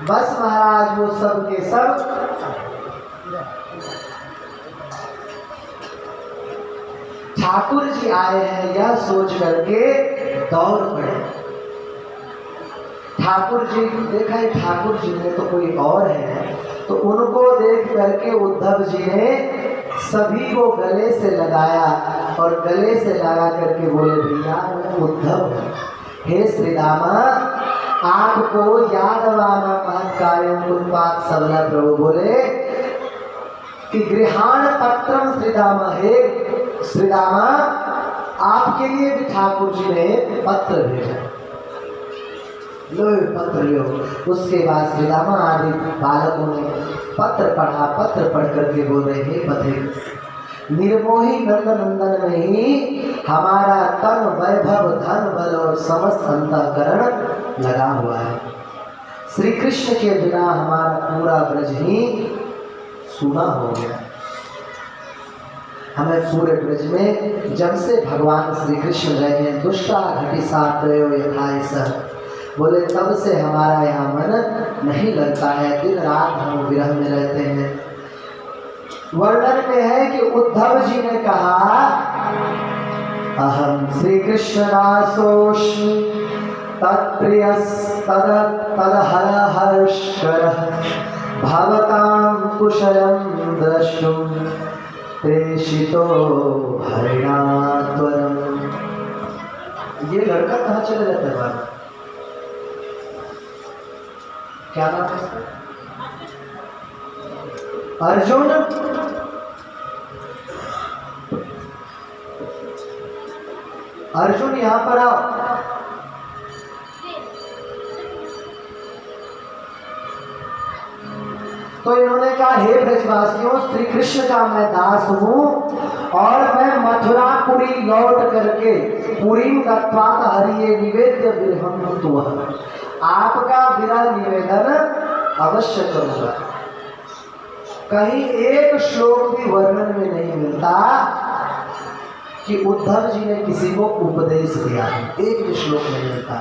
बस महाराज वो सब के सब ठाकुर जी आए हैं यह सोच करके दौड़ पड़े। ठाकुर जी देखा है, ठाकुर जी ने तो कोई और है, तो उनको देख करके उद्धव जी ने सभी को गले से लगाया और गले से लगा करके बोले भैया उद्धव, हे श्री दामा आपको यादवाना महत्कार्यम उत्पाद सबला प्रभु बोले कि गृहाण पत्रम श्रीदामा, हे श्रीदामा आपके लिए भी ठाकुर जी ने पत्र भेजा, लो पत्र लो। उसके बाद श्रीदामा आदि बालकों ने पत्र पढ़ा। पत्र पढ़ करके बोल रहे हे पथे, निर्मोही नंद नंदन में ही हमारा तन वैभव धन बल और समस्त अंतःकरण लगा हुआ है। श्री कृष्ण के बिना हमारा पूरा ब्रज ही सूना हो गया। हमें पूरे ब्रज में जब से भगवान श्री कृष्ण रहे हैं, दुष्टा घटी सात्रयो यथाइस, बोले तब से हमारा यहाँ मन नहीं लगता है, दिन रात हम विरह में रहते हैं। वर्णन में है कि उद्धव जी ने कहा अहम श्री कृष्ण दासोस्मि तत्प्रियस तदहर हर्षकर भवतां कुशलं द्रष्टुं प्रेषितो हरिणा त्वरम्। ये लड़का कहाँ चले जाते हैं बात? क्या नाम है? अर्जुन। अर्जुन यहाँ पर आओ। तो इन्होंने कहा हे ब्रजवासियों, श्री कृष्ण का मैं दास हूँ और मैं मथुरापुरी लौट करके पुरीम गत्वात हरिये निवेद्य विरहम तुवः, आपका विरह निवेदन अवश्य करूंगा। कहीं एक श्लोक भी वर्णन में नहीं मिलता कि उद्धव जी ने किसी को उपदेश दिया, एक भी श्लोक नहीं मिलता।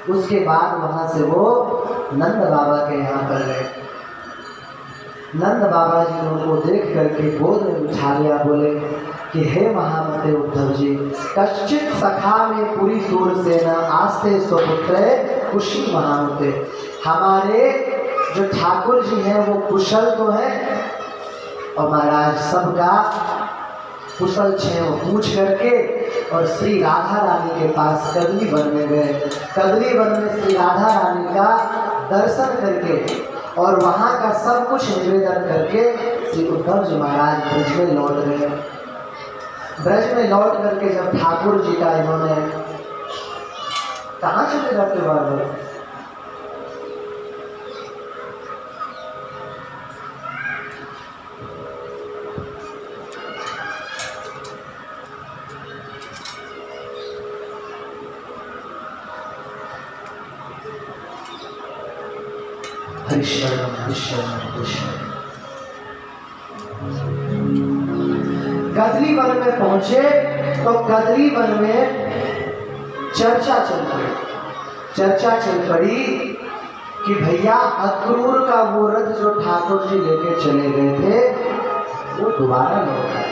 उसके बाद वहां से वो नंद बाबा के यहाँ पर गए। नंद बाबा जी ने उनको देख करके गोद में बिठा लिया, बोले कि हे महामते उद्धव जी, कश्चित सखा में पूरी सूर सेना आस्ते स्वपुत्र कुशी महामते, हमारे जो ठाकुर जी हैं वो कुशल तो है और महाराज सबका कुशल क्षेम पूछ करके और श्री राधा रानी के पास कदली वन में गए। कदली वन में श्री राधा रानी का दर्शन करके और वहाँ का सब कुछ निवेदन करके श्री उद्धव जी महाराज ब्रज में लौट गए। ब्रज में लौट करके जब ठाकुर जी का इन्होंने, कहाँ चले जाते बार हरिशरण हरिशरण हरिशरण। कदली वन में पहुंचे तो कदली वन में चर्चा चल पड़ी कि भैया अक्रूर का वो रथ जो ठाकुर जी लेके चले गए थे वो दोबारा लौट आए।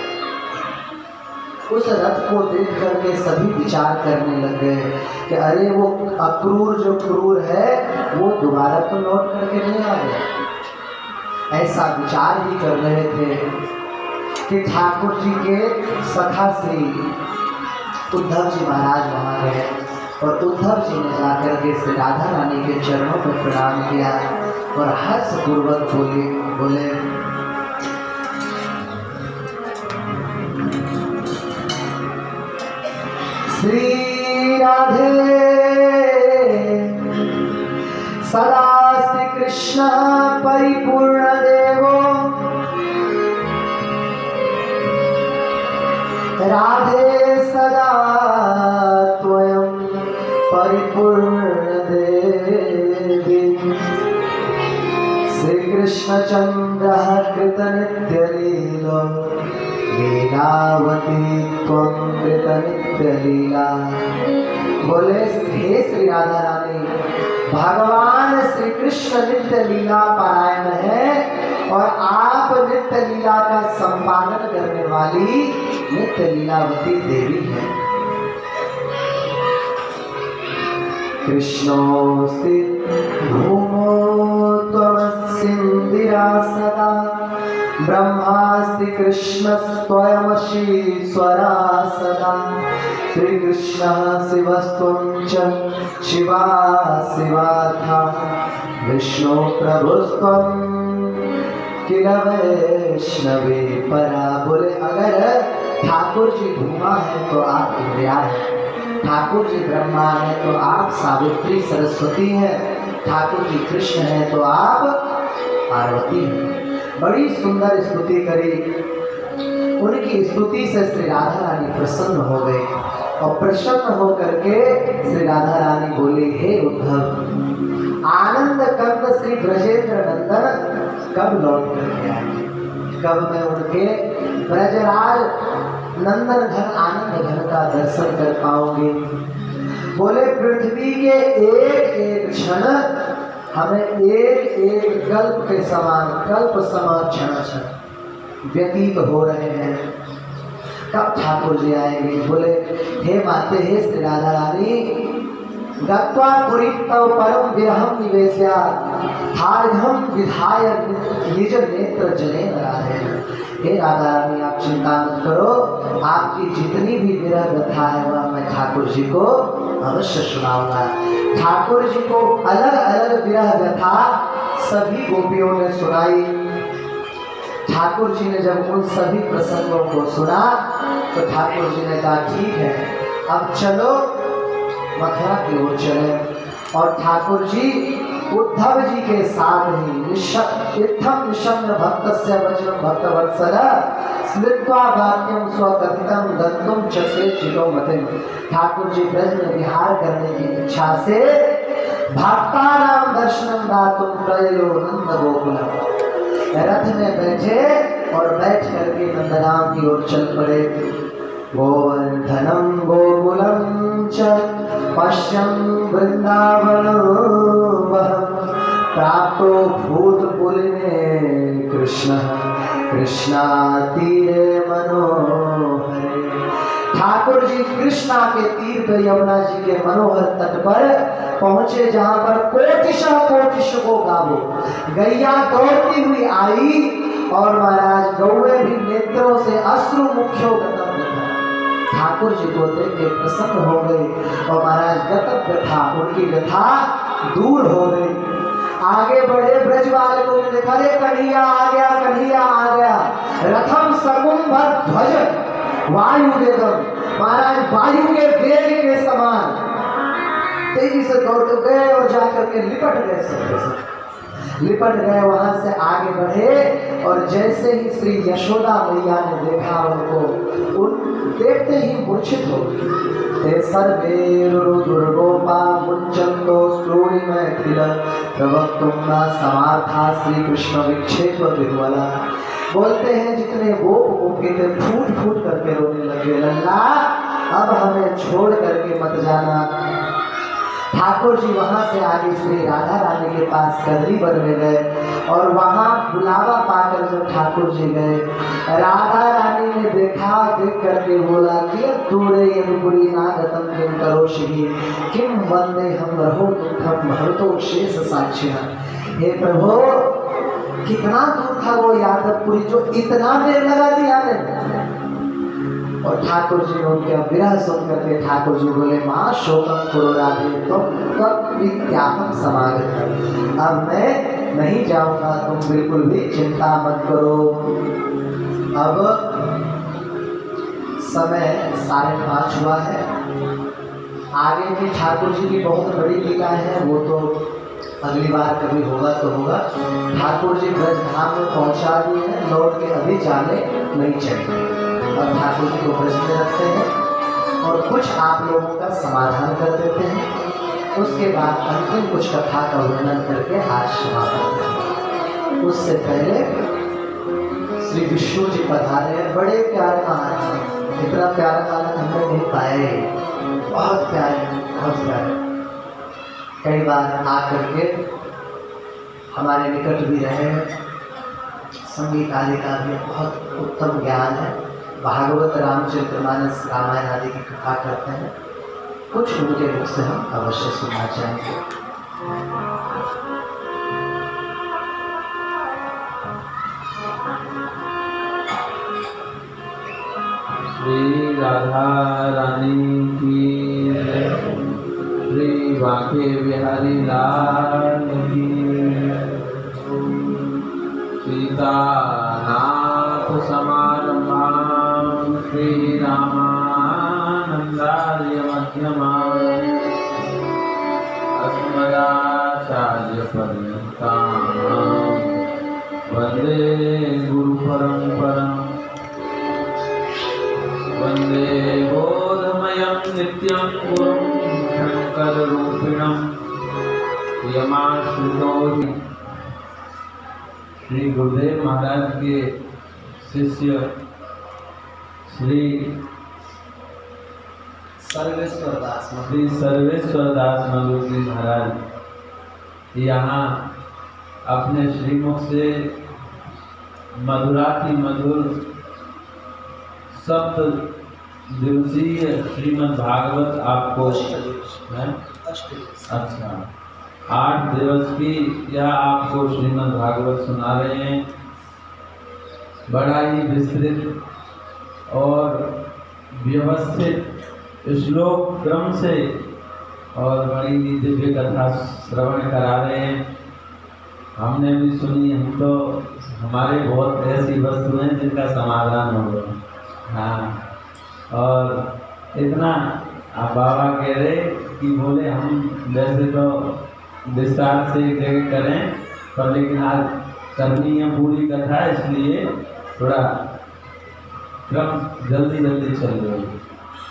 उस रथ को देख करके सभी विचार करने लग गए कि अरे वो अक्रूर जो क्रूर है वो दोबारा तो लौट करके नहीं आ गया। ऐसा विचार ही कर रहे थे कि ठाकुर जी के सखा श्री उद्धव जी महाराज वहाँ गए और उद्धव जी ने जाकर के श्री राधा रानी के चरणों पर प्रणाम किया और हर्षपूर्वक बोले श्री राधे सदास्ति कृष्ण परिपूर्ण देवो राधे सदा त्वयं परिपूर्ण देवी श्री कृष्ण चंद्र कृत नित्य लीलो लीलावती त्वं कृत नित्य लीला। बोले हे श्री राधा रानी, भगवान श्री कृष्ण नित्य लीला पारायण है और आप नित्य लीला का संपादन करने वाली नित्य लीलावती देवी है। कृष्णोस्ति भूमो त्वमस्येन्दिरा सदा ब्रह्मास्ति कृष्णस्त्वयमशीश्वरा सदा श्रीकृष्णः शिवस्त्वं च शिवा शिवाथा विष्णु प्रभुस्त्वं किल वैष्णवे परा। बोले अगर ठाकुर जी भूमा है तो आप इंद्रिया है, ठाकुर जी ब्रह्मा है तो आप सावित्री सरस्वती है, ठाकुर जी कृष्ण है तो आप पार्वती है। बड़ी सुंदर स्तुति करी। उनकी स्तुति से श्री राधा रानी प्रसन्न हो गई और प्रसन्न होकर के श्री राधा रानी बोली हे उद्धव, आनंद कंद श्री ब्रजेंद्र नंदन कब लौट करके आएंगे, कब मैं उनके ब्रजराज नंदन घन आनंद घन का दर्शन कर पाऊंगी। बोले पृथ्वी के एक एक क्षण हमें एक एक कल्प के समान, कल्प समान क्षण व्यतीत हो रहे हैं, कब ठाकुर जी आएंगे। बोले हे माते हे श्री राधा रानी, गत्वा पुरी तव परम विरहम निवेश्या हार्घम विधाय निज नेत्र जनेन राधे। हे राधा रानी आप चिंता मत करो, आपकी जितनी भी विरह व्यथा है वह मैं ठाकुर जी को अवश्य सुनाऊंगा। ठाकुर जी को अलग अलग विरह व्यथा सभी गोपियों ने सुनाई। ठाकुर जी ने जब उन सभी प्रसंगों को सुना तो ठाकुर जी ने कहा ठीक है अब चलो मथुरा की ओर चले। और ठाकुर जी उद्धव जी के साथ ही इत्थम निशम्य भक्तस्य वचनं भक्तवत्सल स्मृत्वा वाक्यं स्वकथितं गन्तुं चक्रे चितो मतिं। ठाकुर जी ब्रज में विहार करने की इच्छा से भक्तानां दर्शनं दातुं प्रयो नंद गोकुलम्। रथ में बैठे और बैठ करके नंदगांव की ओर चल पड़े। गोवर्धनं गोकुलं च पश्यन् वृन्दावनं प्राप्तो भूतपुलिने कृष्णः कृष्णातीरे मनोहरे। ठाकुर जी कृष्णा के तीर पर यमुना जी के मनोहर तट पर पहुंचे जहां पर कोटिश को गावो। गैया दौड़ती हुई आई और महाराज गौवे भी नेत्रों से अश्रु मुख्यो गतम। ठाकुर जी को देख के प्रसन्न हो गए और महाराज गतम व्यथा उनकी व्यथा दूर हो गई। आगे बढ़े ब्रजवाल देखा, अरे कन्हैया आ गया, कन्हैया आ गया। रथम सकुंभर ध्वज वायु वेगम, महाराज वायु के वेग के समान तेजी से दौड़ गए और जाकर के लिपट गए, सब लिपट गए, वहां से आगे बढ़े। और जैसे ही श्री यशोदा मैया ने देखा उनको, उन देखते ही मूर्छित हो गए। सर्वे दुर्गोपा मुंचन्तो श्रोणी मैथिल प्रवक्तुम न समार्था श्री कृष्ण विक्षेप विह्वला। बोलते हैं जितने गोप गोपी थे फूट फूट करके रोने लगे, लल्ला अब हमें छोड़ करके मत जाना। ठाकुर जी वहां से आगे श्री राधा रानी के पास कदली वन में गए और वहां बुलावा पाकर जब ठाकुर जी गए, राधा रानी ने देखा, देख करके बोला कि दूरे यदुपुरी नागतम किम करोषि किम वंदे हम रहो दुखम भरतो शेष साक्षिणा। हे प्रभु, कितना दूर था वो यादवपुरी जो इतना देर लगा दिया ने। और ठाकुर जी ने उनके विरह सुन करके ठाकुर जी बोले, माँ शोकम करो राधे, तुम कब विज्ञापन समागत, अब मैं नहीं जाऊंगा, तुम बिल्कुल भी चिंता मत करो। अब समय 5:30 हुआ है। आगे भी ठाकुर जी की बहुत बड़ी लीला है, वो तो अगली बार कभी होगा तो होगा। ठाकुर जी ब्रजधाम में पहुंचा दिए हैं, लौट के अभी जाने नहीं चाहिए। और ठाकुर जी को ब्रज में रखते हैं और कुछ आप लोगों का समाधान कर देते हैं। उसके बाद अंतिम कुछ कथा का वर्णन करके आज समाप्त करते हैं। उससे पहले श्री विष्णु जी पधारे, बड़े प्यारे महाराज, इतना प्यारा महाराज हमने नहीं पाए, बहुत प्यारे, बहुत प्यारे। कई बार आकर के हमारे निकट भी रहे, संगीत आदि का भी बहुत उत्तम ज्ञान है, भागवत रामचरितमानस रामायण आदि की कथा करते हैं। कुछ उनके मुख से हम अवश्य सुनना चाहेंगे। श्री राधा रानी की, श्री बांके बिहारी लाल की, सीतानाथ समारंभां श्री रामानंदार्य मध्यमां अस्मदाचार्य पर्यन्तां वन्दे गुरु परम्परां। वन्दे बोधमयं नित्यं गुरुं शङ्कररूपिणं यमाश्रितो। श्री गुरुदेव महाराज के शिष्य श्री सर्वेश्वर दास मधुजी महाराज यहाँ अपने श्रीमुख से मधुराति मधुर सप्त दिवसीय श्रीमद् भागवत आपको है, अच्छा 8 दिवस की यह आपको श्रीमद् भागवत सुना रहे हैं। बड़ा ही विस्तृत और व्यवस्थित श्लोक क्रम से और बड़ी ही दिव्य कथा श्रवण करा रहे हैं। हमने भी सुनी, हम तो हमारे बहुत ऐसी वस्तु हैं जिनका समाधान हो गया। हाँ, और इतना आप बाबा कह रहे कि बोले हम वैसे तो विस्तार से एक जगह करें, पर लेकिन आज करनी है पूरी कथा, इसलिए थोड़ा क्रम जल्दी जल्दी चल रही।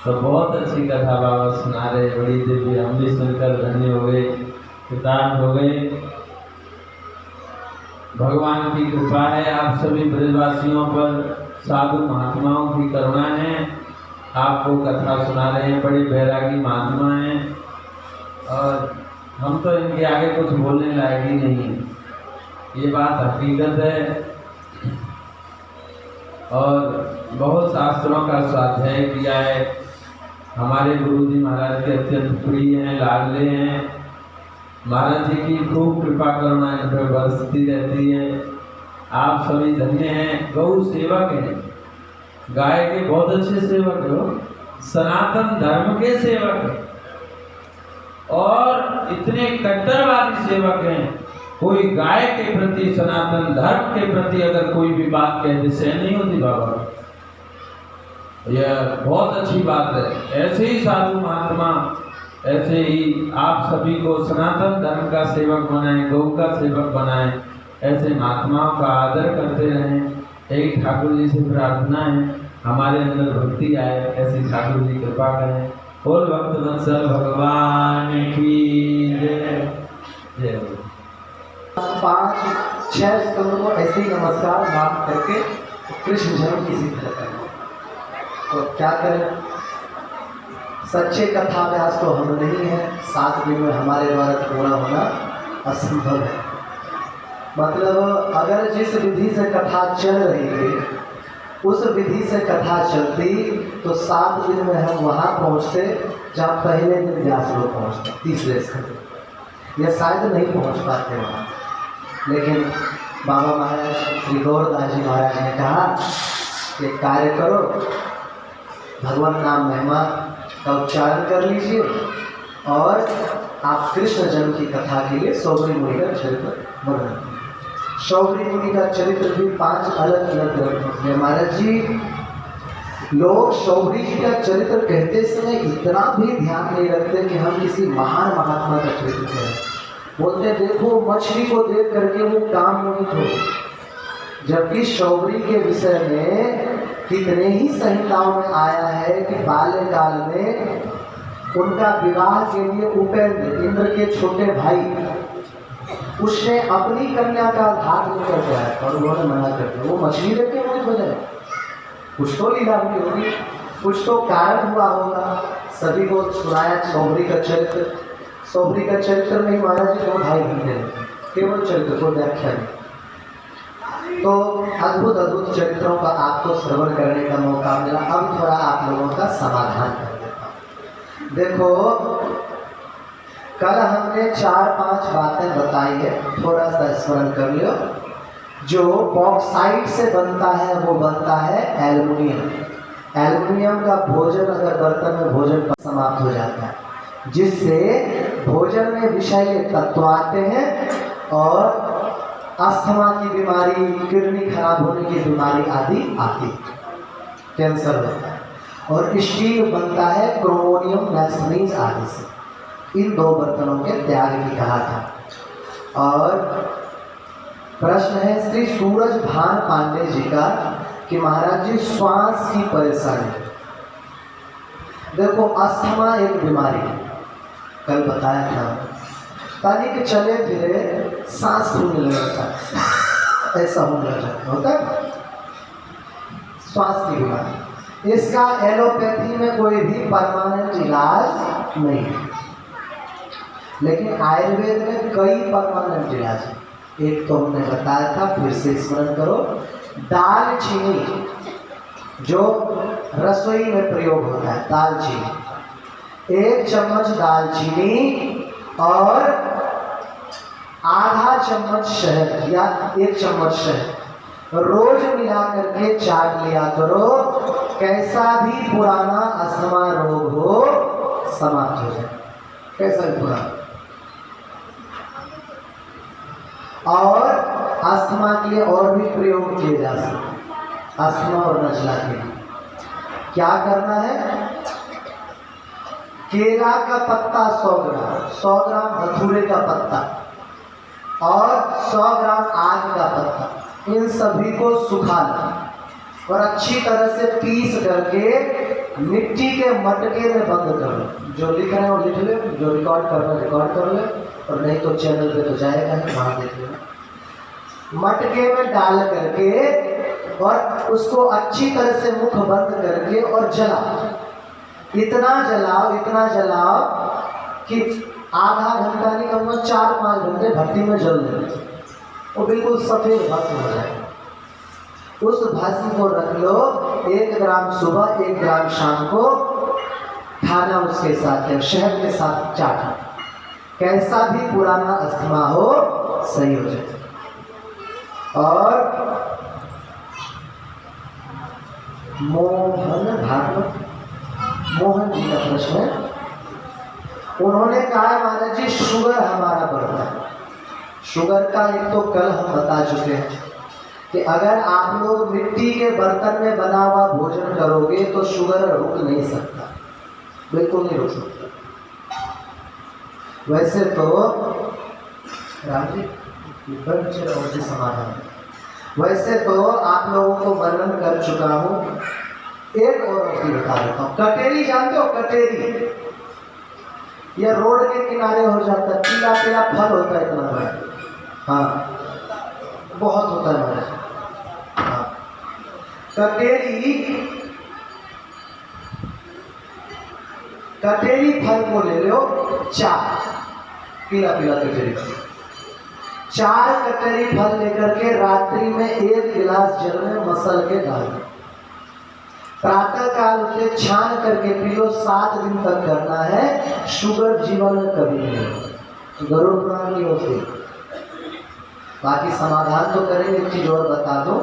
तो बहुत अच्छी कथा बाबा सुना रहे, बड़ी दिव्य, हम भी सुनकर धन्य हो गए, कृतार्थ हो गए। भगवान की कृपा है आप सभी ब्रजवासियों पर, साधु महात्माओं की करुणा है, आपको कथा सुना रहे हैं। बड़े बैरागी महात्मा हैं और हम तो इनके आगे कुछ बोलने लायक ही नहीं, ये बात हकीकत है। और बहुत शास्त्रों का स्वाध्याय किया है। हमारे गुरु जी महाराज के अत्यंत प्रिय हैं, लाडले हैं। महाराज जी की खूब कृपा करुणा इन पर बरसती रहती है। आप सभी धन्य हैं, गौ सेवक हैं, गाय के बहुत अच्छे सेवक हो, सनातन धर्म के सेवक हैं और इतने कट्टरवादी सेवक हैं कोई गाय के प्रति, सनातन धर्म के प्रति अगर कोई भी बात कहते सहन नहीं होती बाबा। यह बहुत अच्छी बात है। ऐसे ही साधु महात्मा, ऐसे ही आप सभी को सनातन धर्म का सेवक बनाएं, गौ का सेवक बनाएं, ऐसे महात्माओं का आदर करते रहें। एक ठाकुर जी से प्रार्थना है हमारे अंदर भक्ति आए, ऐसी ठाकुर जी कृपा करें। बोल भक्त वत्सल भगवान की जय। जय। 5-6 स्कंदों को ऐसे ही नमस्कार नाम करके कृष्ण जन्म की सिद्ध करें। तो क्या करें, सच्चे कथा व्यास तो हम नहीं है, 7 दिन में हमारे द्वारा पूरा होना असंभव है। मतलब अगर जिस विधि से कथा चल रही थी उस विधि से कथा चलती तो 7 दिन में हम वहाँ पहुँचते जहाँ पहले दिन व्यास लोग पहुँचते, तीसरे स्कंद। यह शायद नहीं पहुँच पाते वहाँ, लेकिन बाबा महाराज श्री गौरदास जी महाराज ने कहा कि कार्य करो, भगवान नाम महिमा का उच्चारण कर लीजिए और आप कृष्ण जन्म की कथा के लिए सौगरी मुनि का चरित्र वर्णन। सौगरी मुनि का चरित्र भी 5 अलग अलग ग्रंथों में। महाराज जी लोग सौगरी जी का चरित्र कहते समय इतना भी ध्यान नहीं रखते कि हम किसी महान महात्मा का चरित्र कहें। बोलते देखो मछली को देख करके वो काम मोहित हो, जबकि सौगरी के विषय में कितने ही संहिताओं में आया है कि बाल्यकाल में उनका विवाह के लिए उपेंद्र, इंद्र के छोटे भाई, उसने अपनी कन्या का घाट लेकर गया और उन्होंने मना कर दिया। वो मछली लेके मुझे बजाय कुछ तो लीला हुई होगी, कुछ तो कारण हुआ होगा। सभी को सुनाया सौगरी का चरित्र। सौगरी का चरित्र में महाराज जी 2 भाई बनते हैं, केवल चरित्र को व्याख्या नहीं। तो अद्भुत अद्भुत चरित्रों का आपको श्रवण करने का मौका मिला। अब थोड़ा आप लोगों का समाधान कर देता हूँ। देखो कल हमने 4-5 बातें बताई है, थोड़ा सा स्मरण कर लो। जो बॉक्साइट से बनता है वो बनता है एल्युमिनियम। एल्युमिनियम का भोजन अगर बर्तन में भोजन समाप्त हो जाता है, जिससे भोजन में विषैले तत्व आते हैं और अस्थमा की बीमारी, किडनी खराब होने की बीमारी आदि आती, कैंसर होता है। और स्टील बनता है क्रोमोनियम, मैग्नीज आदि से। इन 2 बर्तनों के त्याग की कहा था। और प्रश्न है श्री सूरज भान पांडे जी का कि महाराज जी श्वास की परेशानी। देखो अस्थमा एक बीमारी कल बताया था, ताकि चले फिरे सांस फूलने लगता है, ऐसा होने लगता होता है श्वास की बीमारी। इसका एलोपैथी में कोई भी परमानेंट इलाज नहीं है, लेकिन आयुर्वेद में कई परमानेंट इलाज है। एक तो हमने बताया था, फिर से स्मरण करो, दालचीनी जो रसोई में प्रयोग होता है, दालचीनी 1 चम्मच दालचीनी और आधा चम्मच शहद या 1 चम्मच शहद रोज मिला करके चाट लिया करो। कैसा भी पुराना अस्थमा रोग हो समाप्त हो जाए, कैसा भी पुराना। और अस्थमा के लिए और भी प्रयोग किए जा सकते हैं। अस्थमा और नजला के लिए क्या करना है, केला का पत्ता 100 ग्राम धतूरे का पत्ता और 100 ग्राम आग का पत्ता, इन सभी को सुखाना और अच्छी तरह से पीस करके मिट्टी के मटके में बंद कर लो। जो लिख रहे हैं वो लिख ले, जो रिकॉर्ड कर रहे हैं रिकॉर्ड कर ले, और नहीं तो चैनल पे तो जाएगा ही, वहाँ देख लेना। मटके में डाल करके और उसको अच्छी तरह से मुख बंद करके और जलाओ। इतना जलाओ कि आधा घंटा नहीं कम 4-5 घंटे भट्टी में जल देना, वो बिल्कुल सफ़ेद भस्म हो जाए। उस भस्म को रख लो, 1 ग्राम सुबह 1 ग्राम शाम को खाना, उसके साथ है शहद के साथ चाटना। कैसा भी पुराना अस्थमा हो सही हो जाए। और मोहन भागवत, मोहन जी का प्रश्न है। उन्होंने कहा महाराज जी शुगर हमारा बढ़ता है, शुगर का एक तो कल हम बता चुके हैं कि अगर आप लोग मिट्टी के बर्तन में बना हुआ भोजन करोगे तो शुगर रुक नहीं सकता, बिल्कुल नहीं रुक सकता। वैसे तो राम जी और जी समाधान, वैसे तो आप लोगों को वर्णन कर चुका हूँ। एक और औषधि बता देता हूँ। कटेरी जानते हो? कटेरी यह रोड के किनारे हो जाता है, पीला पीला फल होता है, इतना बड़ा, हाँ बहुत होता है महाराज। हाँ कटेरी फल को ले लो, 4 पीला पीला कटेरी फल, 4 कटेरी फल लेकर के रात्रि में 1 गिलास जल में मसल के डाल दो। प्रातः काल उसे छान करके पी लो। 7 दिन तक करना है, शुगर जीवन में कभी नहीं होगा। गरुड़ पुराण की ओर से बाकी समाधान तो करेंगे। एक चीज और बता दो,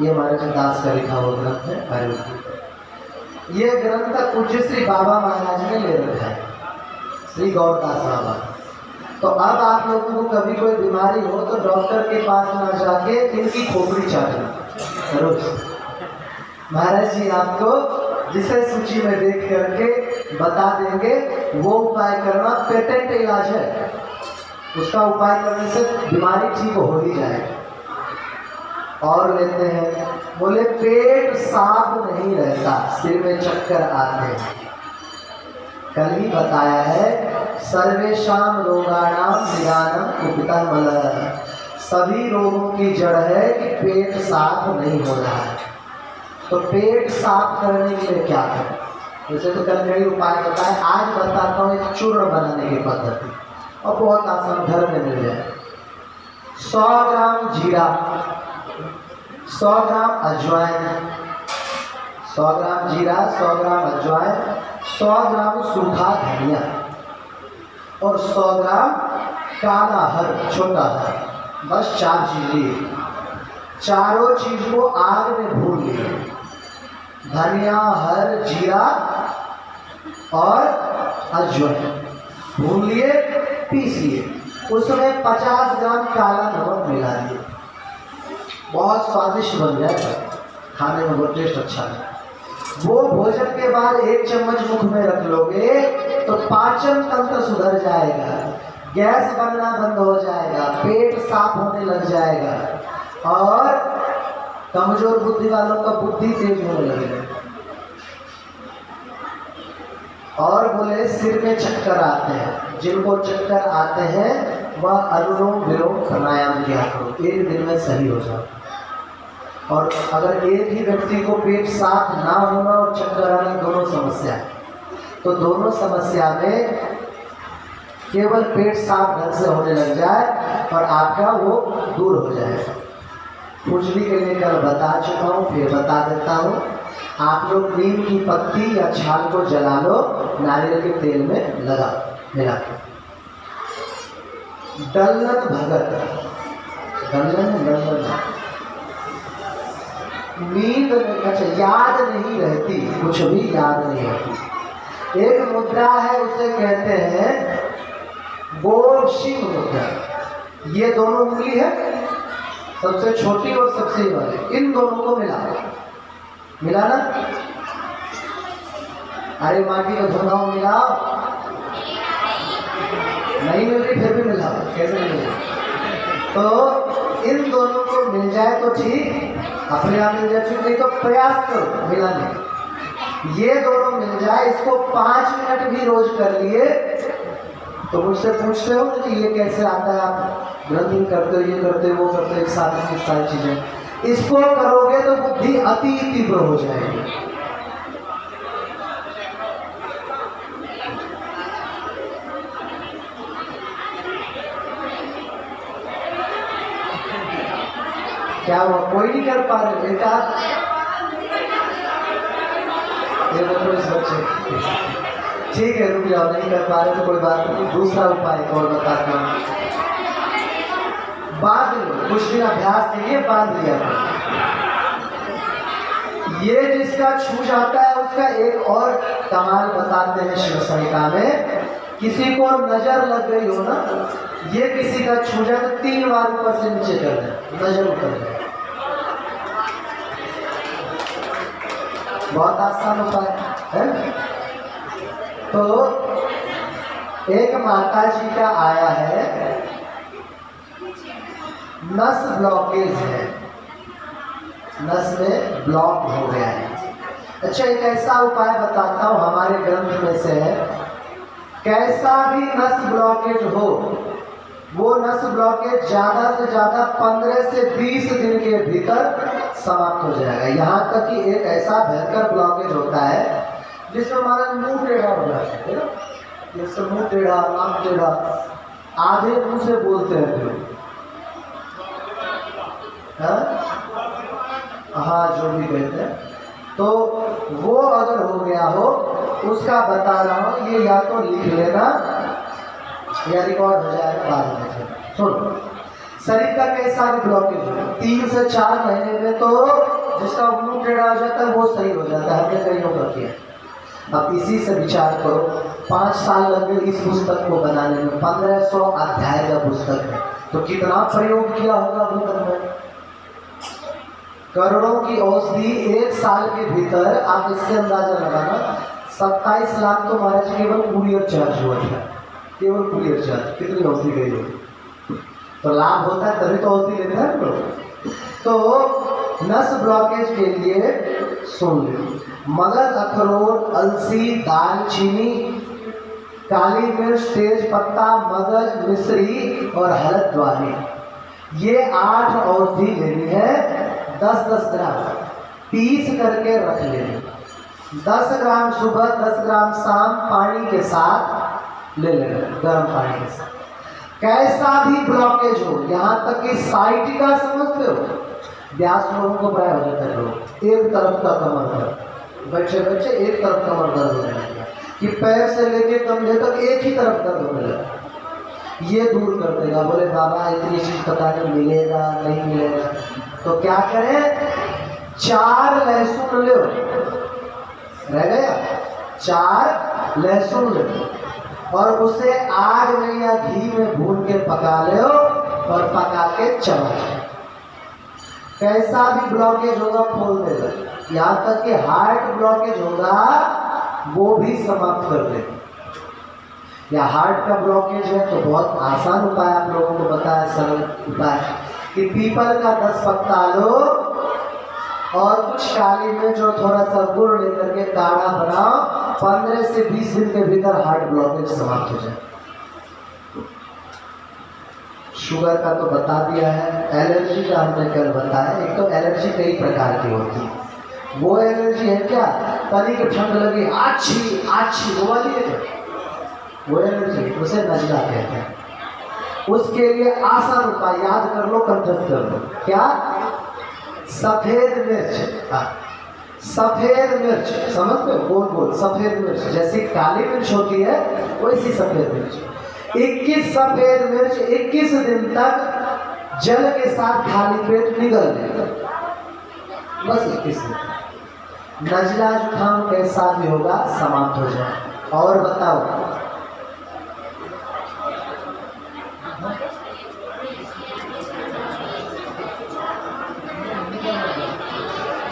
ये हमारे जो दास का लिखा हुआ ग्रंथ है आयुर्वेद, ये ग्रंथ पूज्य श्री बाबा महाराज ने ले रखा है, श्री गौरदास बाबा। तो अब आप लोगों को कभी कोई बीमारी हो तो डॉक्टर के पास ना जाके इनकी खोपड़ी चाटना रोज। महाराज जी आपको जिसे सूची में देख करके बता देंगे, वो उपाय करना, पेटेंट इलाज है, उसका उपाय करने से बीमारी ठीक हो ही जाएगी। और लेते हैं, बोले पेट साफ नहीं रहता, सिर में चक्कर आते हैं। कल ही बताया है, सर्वेशाम रोगाणाम निदानम कुपिता मलः, सभी रोगों की जड़ है कि पेट साफ नहीं हो रहा है। तो पेट साफ करने के लिए क्या करें? जैसे तो कल कई उपाय बताए, आज बताता हूँ एक चूर्ण बनाने की पद्धति, और बहुत आसान, घर में मिल जाए। 100 ग्राम जीरा, 100 ग्राम अजवाइन, 100 ग्राम जीरा, 100 ग्राम अजवाइन, 100 ग्राम सूखा धनिया और 100 ग्राम काला हर, छोटा हर, बस 4 चीज लिए। चारों चीज को आग में भून लिए, धनिया, हर, जीरा और अजवाइन भून लिए, पीस लिए, उसमें 50 ग्राम काला नमक मिला दिए। बहुत स्वादिष्ट बन जाएगा, खाने में बहुत टेस्ट अच्छा है। वो भोजन के बाद 1 चम्मच मुख में रख लोगे तो पाचन तंत्र सुधर जाएगा, गैस बनना बंद हो जाएगा, पेट साफ होने लग जाएगा और कमजोर बुद्धि वालों का बुद्धि तेज होने लगेगा। और बोले सिर में चक्कर आते हैं, जिनको चक्कर आते हैं वह अनुलोम विलोम प्राणायाम किया करो, 1 दिन में सही हो जाओ। और अगर एक ही व्यक्ति को पेट साफ ना होना और चक्कर आना दोनों समस्या है, तो दोनों समस्या में केवल पेट साफ ढंग से होने लग जाए और आपका वो दूर हो जाएगा। खुजली के लिए कल बता चुका हूँ, फिर बता देता हूँ। आप लोग नीम की पत्ती या छाल को जला लो, नारियल के तेल में लगा मिला के। डल्लन भगत, डल्लन नींद, अच्छा याद नहीं रहती, कुछ भी याद नहीं रहती। एक मुद्रा है, उसे कहते हैं गोशिंग मुद्रा। ये दोनों उंगली है, सबसे छोटी और सबसे बड़ी, इन दोनों को मिला ना। अरे माटी को धोनाओ मिलाओ, नहीं मिल रही फिर भी मिलाओ, कैसे मिलेगा? तो इन दोनों को मिल जाए तो ठीक, अपने आप मिल जाए, नहीं तो प्रयास करो मिलाने। ये दोनों मिल जाए, इसको 5 मिनट भी रोज कर लिए तो मुझसे पूछते हो कि ये कैसे आता है, आप ग्रंथिंग करते हो, ये करते हो, वो करते हो, एक साथ में सारी चीजें। इसको करोगे तो बुद्धि अति तीव्र हो जाएगी। क्या हुआ, कोई नहीं कर पा रहे बेटा? ये बोलो इस बच्चे, ठीक है रुक जाओ, नहीं कर पा रहे तो कोई बात नहीं, दूसरा उपाय और बताता हूँ। बांध लो, कुछ दिन अभ्यास के लिए बांध लिया। ये जिसका छू जाता है उसका एक और कमाल बताते हैं शिव संहिता में। किसी को नजर लग गई हो ना, ये किसी का छू जाए तो 3 बार ऊपर से नीचे कर दे, नजर उतर जाए। बहुत आसान उपाय है। तो एक माता जी का आया है, नस ब्लॉकेज है, नस में ब्लॉक हो गया है। अच्छा, एक ऐसा उपाय बताता हूँ, हमारे ग्रंथ में से है। कैसा भी नस ब्लॉकेज हो, वो नस ब्लॉकेज ज़्यादा से ज़्यादा 15 से 20 दिन के भीतर समाप्त हो जाएगा। यहाँ तक कि एक ऐसा भयंकर ब्लॉकेज होता है जिसमें हमारा मुंह टेढ़ा हो जाता है ना, जैसे मुंह टेढ़ा, नाक टेढ़ा, आधे मुंह से बोलते हैं लोग, हाँ जो भी कहते हैं। तो वो अगर हो गया हो, उसका बता रहा हूँ, ये या तो लिख लेना या रिकॉर्ड हो जाए बाद में। सुन, शरीर का कैसा भी ब्लॉकेज हो, 3 से 4 महीने में तो जिसका मुंह टेढ़ा हो जाता है वो सही हो जाता है, हमने कईयों का किया। अब इसी से विचार करो, 5 साल लगे इस पुस्तक को बनाने में, 1500 अध्याय का पुस्तक है, तो कितना प्रयोग किया होगा अभी तक में। करोड़ों की औषधि 1 साल के भीतर, आप इससे अंदाजा लगाना, 27 लाख तो महाराज केवल कुरियर चार्ज हुआ था, केवल कुरियर चार्ज। कितनी औषधि गई होगी, तो लाभ होता है तभी तो औषधि लेते हैं लोग। तो नस ब्लॉकेज के लिए सुन लो, मगज, अखरोट, अलसी, दालचीनी, काली मिर्च, तेज पत्ता, मगज, मिश्री और हरद्वानी, ये 8 औषधि लेनी है। 10-10 ग्राम पीस करके रख लेना, 10 ग्राम सुबह, 10 ग्राम शाम, पानी के साथ ले लेना, गर्म पानी के साथ। कैसा भी ब्लॉकेज हो, यहाँ तक कि साइटिका समझते हो, व्यास लोगों को प्राय हो जाता है, लोग एक तरफ का कमर दर्द, बच्चे एक तरफ कमर दर्द होने लगेगा, कि पैर से लेके कंधे तक एक ही तरफ दर्द होने लगेगा, ये दूर कर देगा। बोले बाबा इतनी चीज पता नहीं मिलेगा नहीं मिलेगा, तो क्या करें, 4 लहसुन लो, रह गया, 4 लहसुन लो और उसे आग में या घी में भून के पका लो और पका के चबा। कैसा भी ब्लॉकेज होगा खोल देगा, यहाँ तक कि हार्ट ब्लॉकेज होगा वो भी समाप्त कर देगा। या हार्ट का ब्लॉकेज है तो बहुत आसान उपाय आप लोगों को बताया, सरल उपाय, कि पीपल का 10 पत्ता लो और कुछ काली मिर्च और थोड़ा सा गुड़ लेकर के काढ़ा बनाओ, 15 से 20 दिन के भीतर हार्ट ब्लॉकेज समाप्त हो जाए। शुगर का तो बता दिया है, एलर्जी का हमने कल बताया। एक तो एलर्जी कई प्रकार की होती है, वो एलर्जी है क्या, तनिक ठंड लगी आछी आछी वो वाली है, वो एलर्जी, उसे नजला कहते हैं। उसके लिए आसान उपाय याद कर लो, कंठस्थ कर लो, क्या, सफेद मिर्च। सफेद मिर्च समझते हो, गोल गोल सफेद मिर्च, जैसी काली मिर्च होती है वैसी सफेद मिर्च। 21 सफेद मिर्च 21 दिन तक जल के साथ खाली पेट निगल लेगा, बस 21 दिन। नजला जुकाम कैसा भी होगा समाप्त हो जाए। और बताओ,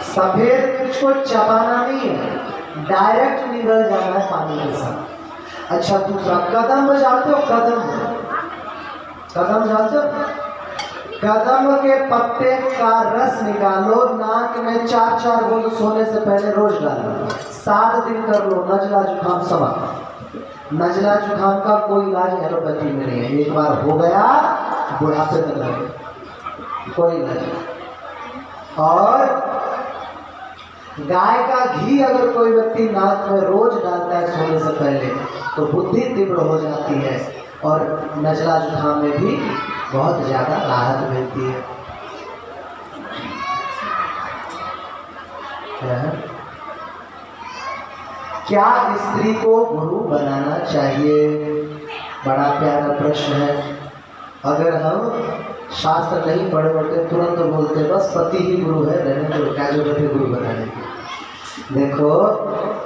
सफेद मिर्च को चबाना नहीं है, डायरेक्ट निगल जाना है पानी के साथ। अच्छा, दूसरा कदम जानते हो, कदम जानते हो, कदम के पत्ते का रस निकालो, नाक में 4-4 बूंद सोने से पहले रोज डालो, 7 दिन कर लो, नजला जुकाम समाप्त। नजला जुकाम का कोई इलाज एलोपैथी में नहीं है, एक बार हो गया बुढ़ापे तक लगे, कोई इलाज। और गाय का घी अगर कोई व्यक्ति नाक में रोज डालता है सोने से पहले तो बुद्धि तीव्र हो जाती है और नजला जुकाम में भी बहुत ज्यादा राहत मिलती है। क्या स्त्री को गुरु बनाना चाहिए, बड़ा प्यारा प्रश्न है। अगर हम शास्त्र नहीं पढ़े होते तुरंत बोलते बस पति ही गुरु है, रहने तो क्या जरूरत है गुरु बनाने की। देखो,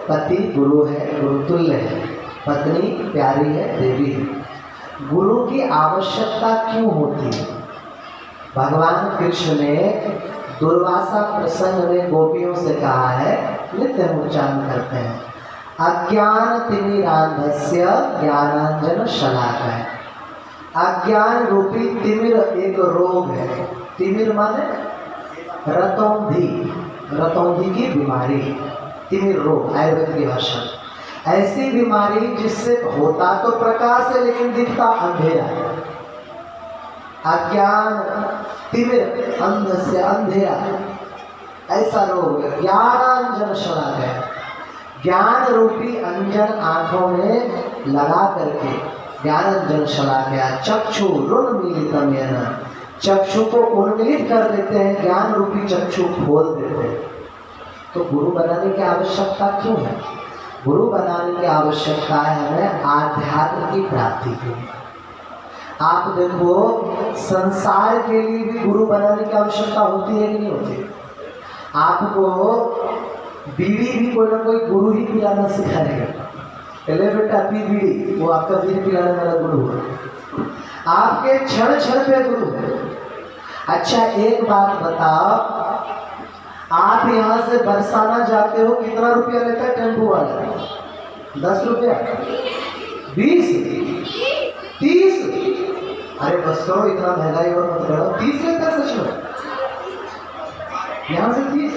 पति गुरु है, गुरु तुल्य है, पत्नी प्यारी है, देवी है। गुरु की आवश्यकता क्यों होती है? भगवान कृष्ण ने दुर्वासा प्रसंग में गोपियों से कहा है, नित्य उच्चारण करते हैं, अज्ञान तिमिरांधस्य ज्ञानांजन शलाकाय। अज्ञान रूपी तिमिर एक रोग है। तिमिर माने रतौंधी, रतौंधी की बीमारी, तिमिर रोग आयुर्वेद की भाषा। ऐसी बीमारी जिससे होता तो प्रकाश है लेकिन दिखता अंधेरा है। अज्ञान तिमिर, अंध से अंधेरा, ऐसा रोग है। ज्ञानांजन शलाकाय, ज्ञान रूपी अंजन आंखों में लगा करके, ज्ञानांजन शलाकाय चक्षु रुन्मीलितम येन, चक्षु को उन्मीलित कर देते हैं, ज्ञान रूपी चक्षु खोल देते हैं। तो गुरु बनाने की आवश्यकता क्यों है? गुरु बनाने की आवश्यकता है हमें आध्यात्म की प्राप्ति के लिए। आप देखो, संसार के लिए भी गुरु बनाने की आवश्यकता होती है कि नहीं होती? आपको बीड़ी भी कोई ना कोई गुरु ही पिलाना सिखाएगा। पहले बेटा पी बीड़ी, वो आपका बीड़ी पिलाने वाला गुरु है। आपके क्षण क्षण पे गुरु है। अच्छा एक बात बताओ, आप यहाँ से बरसाना जाते हो, कितना रुपया लेता है टेम्पो वाला? 10 रुपया, 20, 30? अरे बस करो, इतना महंगाई और मत करो। 30 लेता है सच में? यहाँ से 30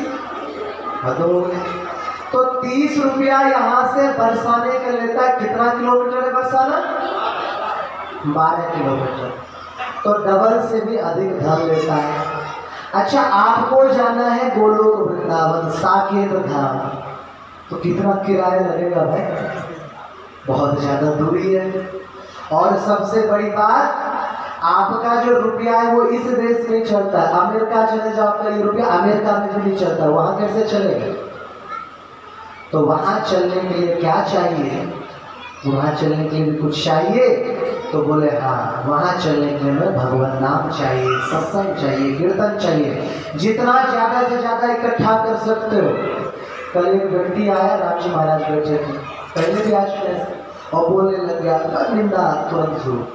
तो 30 रुपया यहाँ से बरसाने का लेता है। कितना किलोमीटर है बरसाना? 12 किलोमीटर, तो डबल से भी अधिक धन लेता है। अच्छा आपको जाना है गोलोक वृंदावन साकेत धाम, तो कितना किराया लगेगा भाई? बहुत ज्यादा दूरी है। और सबसे बड़ी बात, आपका जो रुपया है वो इस देश में चलता है। अमेरिका चले जाओ आपका ये रुपया अमेरिका में भी नहीं चलता, वहां कैसे चलेगा? तो वहां चलने के लिए क्या चाहिए? वहां चलने के लिए कुछ चाहिए? तो बोले हाँ, वहां चलने के लिए हमें भगवान नाम चाहिए, सत्संग चाहिए, कीर्तन चाहिए, जितना ज्यादा से ज्यादा इकट्ठा कर सकते हो। कल एक व्यक्ति आया, राम जी महाराज बैठे थे, पहले भी आज कैसे, और बोलने लग गया निंदा तुरंत शुरू।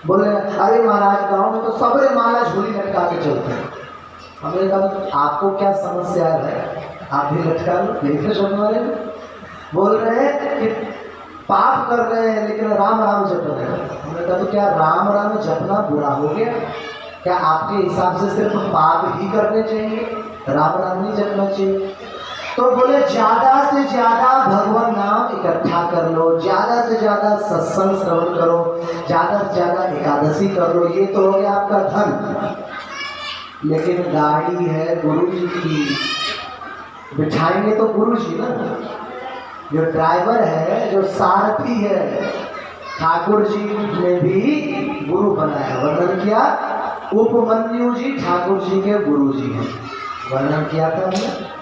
बोले अरे महाराज गाँव में तो सबरे माला झोली लटका के चलते हैं। हमने कहा आपको क्या समस्या है, आप भी लटका लो, देखे सुनने वाले। बोल रहे हैं कि पाप कर रहे हैं लेकिन राम राम जप रहे हैं। हमने कहा तो क्या राम राम जपना बुरा हो गया? क्या आपके हिसाब से सिर्फ पाप ही करने चाहिए, राम राम नहीं जपना चाहिए? तो बोले ज्यादा से ज्यादा भगवान नाम इकट्ठा कर लो, ज्यादा से ज्यादा सत्संग श्रवण करो, ज्यादा से ज्यादा एकादशी कर लो, ये तो हो गया आपका धन। लेकिन गाड़ी है गुरु जी की, बिठाएंगे तो गुरु जी ना। जो ड्राइवर है, जो सारथी है, ठाकुर जी ने भी गुरु बनाया, वर्णन किया। उपमन्यु जी ठाकुर जी के गुरु जी हैं, वर्णन किया था हमने।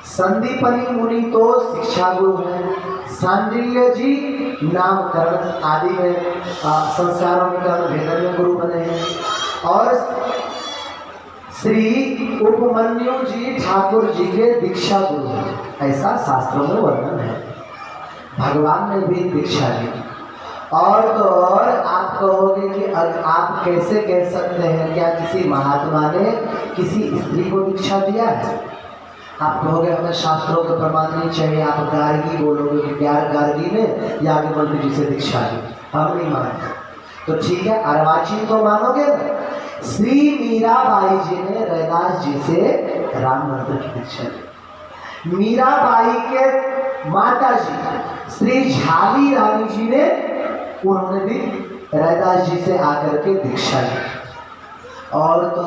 संदीपनी मुनि तो शिक्षा गुरु हैं। सांडिल्य जी नामकरण आदि में संस्कारों में कर्ण भेदन में गुरु बने हैं। और श्री उपमन्यु जी ठाकुर जी के दीक्षा गुरु हैं, ऐसा शास्त्रों में वर्णन है। भगवान ने भी दीक्षा दी। और तो और आप कहोगे कि आप कैसे कह सकते हैं, क्या किसी महात्मा ने किसी स्त्री को दीक्षा दिया है? आप कहोगे हमें शास्त्रों के प्रमाण नहीं चाहिए, आप गार्गी बोलोगे कि गार्गी ने याज्ञवल्क्य जी से दीक्षा दी, हम नहीं मानते। तो ठीक है, अर्वाचीन तो मानोगे ना? श्री मीराबाई जी ने रैदास जी से राम मंत्र की दीक्षा दी। मीराबाई के माता जी श्री झाली रानी जी ने, उन्होंने भी रैदास जी से आकर के दीक्षा ली। और तो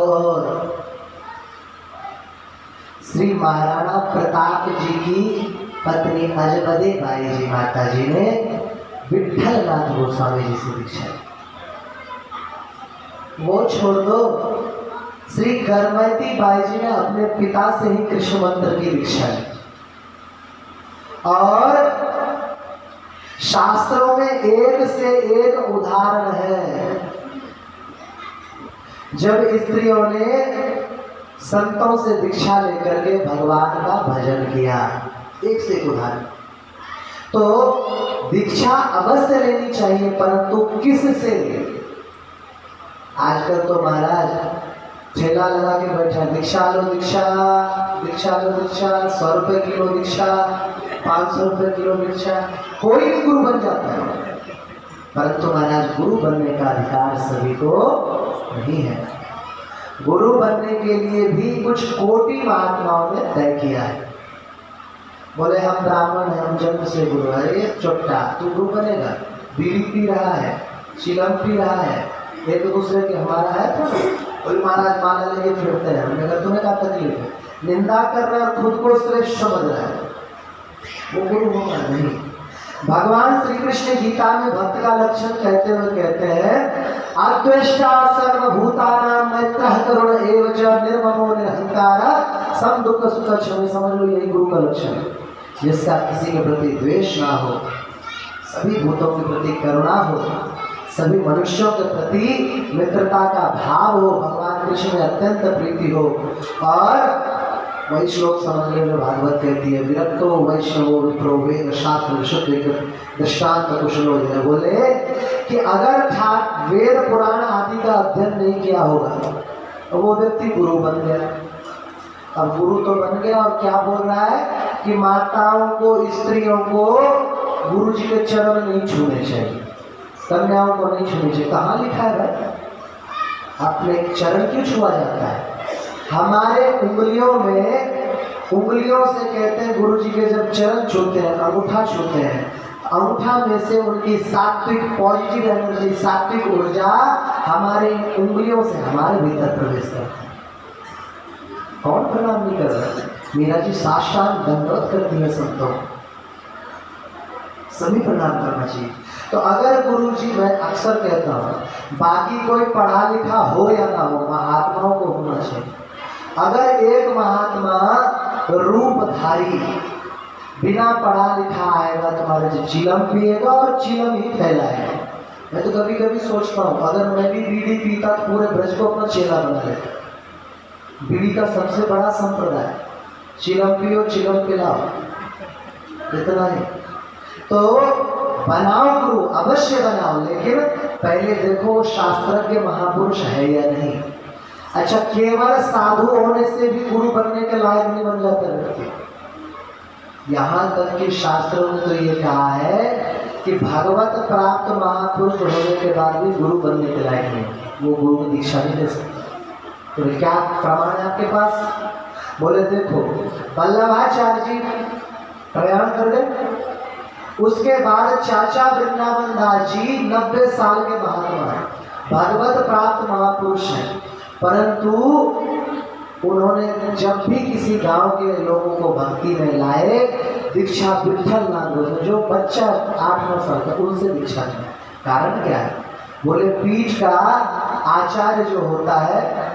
श्री महाराणा प्रताप जी की पत्नी अजबदे बाई जी माता जी ने विठल नाथ गोस्वामी जी से दीक्षा ली। वो छोड़ दो, श्री करमती बाई जी ने अपने पिता से ही कृष्ण मंत्र की दीक्षा ली। और शास्त्रों में एक से एक उदाहरण है, जब स्त्रियों ने संतों से दीक्षा लेकर के भगवान का भजन किया, एक से एक उदाहरण। तो दीक्षा अवश्य लेनी चाहिए, परंतु किस से ले? आजकल तो महाराज ठेला लगा के बैठा, दीक्षा लो दीक्षा, दीक्षा लो दीक्षा, 100 रुपए किलो दीक्षा, 500 रुपए किलो दीक्षा, कोई भी गुरु बन जाता है। परंतु महाराज गुरु बनने का अधिकार सभी को नहीं है। गुरु बनने के लिए भी कुछ कोटि महात्माओं ने तय किया है। बोले हम ब्राह्मण हैं, हम जन्म से गुरु है, ये चोट्टा तू गुरु बनेगा, बीड़ी पी रहा है, चिलम पी रहा है, एक दूसरे के हमारा है तो कोई महाराज माला लेके फिरते हैं। हमने कहा तुम्हें क्या तकलीफ है? निंदा कर रहा है, खुद को श्रेष्ठ समझ रहा है, वो गुरु होगा नहीं। भगवान श्री कृष्ण गीता में भक्त का लक्षण कहते हुए कहते हैं अद्वेष्टा सर्वभूतानां मैत्रः करुण एव च निर्ममो निरहंकार सम दुख सुख क्षमे। समझ लो यही गुरु का लक्षण है, जिसका किसी के प्रति द्वेष ना हो, सभी भूतों के प्रति करुणा हो, सभी मनुष्यों के प्रति मित्रता का भाव हो, भगवान कृष्ण में अत्यंत प्रीति हो। और वही श्लोक समझने में भागवत कहती है विरक्तो वैष्णवो विप्रो वेद शास्त्र शुद्ध दृष्टांत कुशलो। बोले कि अगर वेद पुराण आदि का अध्ययन नहीं किया होगा तो वो व्यक्ति गुरु बन गया। अब गुरु तो बन गया और क्या बोल रहा है कि माताओं को, स्त्रियों को गुरु जी के चरण नहीं छूने चाहिए, कन्याओं को नहीं छूने चाहिए। कहाँ लिखा है भाई? अपने चरण क्यों छुआ जाता है? हमारे उंगलियों से कहते हैं गुरु जी के जब चरण छूते हैं, अंगूठा छूते हैं, अंगूठा में से उनकी सात्विक पॉजिटिव एनर्जी, सात्विक ऊर्जा हमारे उंगलियों से हमारे भीतर प्रवेश करती है। कौन प्रणाम नहीं कर रहा? मीरा जी साष्टांग दंडवत करती है संतों, सभी प्रणाम करना चाहिए। तो अगर गुरु जी, मैं अक्सर कहता हूँ बाकी कोई पढ़ा लिखा हो या ना हो, महात्माओं को होना चाहिए। अगर एक महात्मा रूपधारी बिना पढ़ा लिखा आएगा तुम्हारे से चिलम पिएगा और चिलम ही फैलाएगा। मैं तो कभी कभी सोचता हूँ अगर मैं भी बीड़ी पीता तो पूरे ब्रज को अपना चेला बना लेता। बीड़ी का सबसे बड़ा संप्रदाय चिलम पियो चिलम पिलाओ, इतना ही। तो बनाओ गुरु, अवश्य बनाओ, लेकिन पहले देखो शास्त्रज्ञ महापुरुष है या नहीं। अच्छा, केवल साधु होने से भी गुरु बनने के लायक नहीं बन जाता व्यक्ति। यहाँ तक कि शास्त्रों ने तो ये कहा है कि भगवत प्राप्त महापुरुष होने के बाद भी गुरु बनने के लायक नहीं, वो गुरु को दीक्षा नहीं दे सकते। तो क्या प्रमाण है आपके पास? बोले देखो वल्लभाचार्य जी प्रयाण कर गए, उसके बाद चाचा वृंदावन दास जी 90 साल के महात्मा हैं, भगवत प्राप्त महापुरुष हैं, परंतु उन्होंने जब भी किसी गांव के लोगों को भक्ति में लाए, दीक्षा विठल नाम जो बच्चा 8-9 साल का, उनसे दीक्षा ली। कारण क्या है? बोले पीठ का आचार्य जो होता है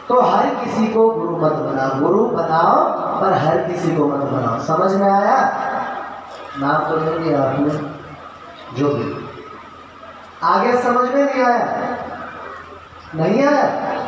तो हर किसी को गुरु मत बनाओ, गुरु बनाओ पर हर किसी को मत बनाओ। समझ में आया? नाम तो नहीं लिया आपने, जो भी आगे समझ में नहीं आया, नहीं आया।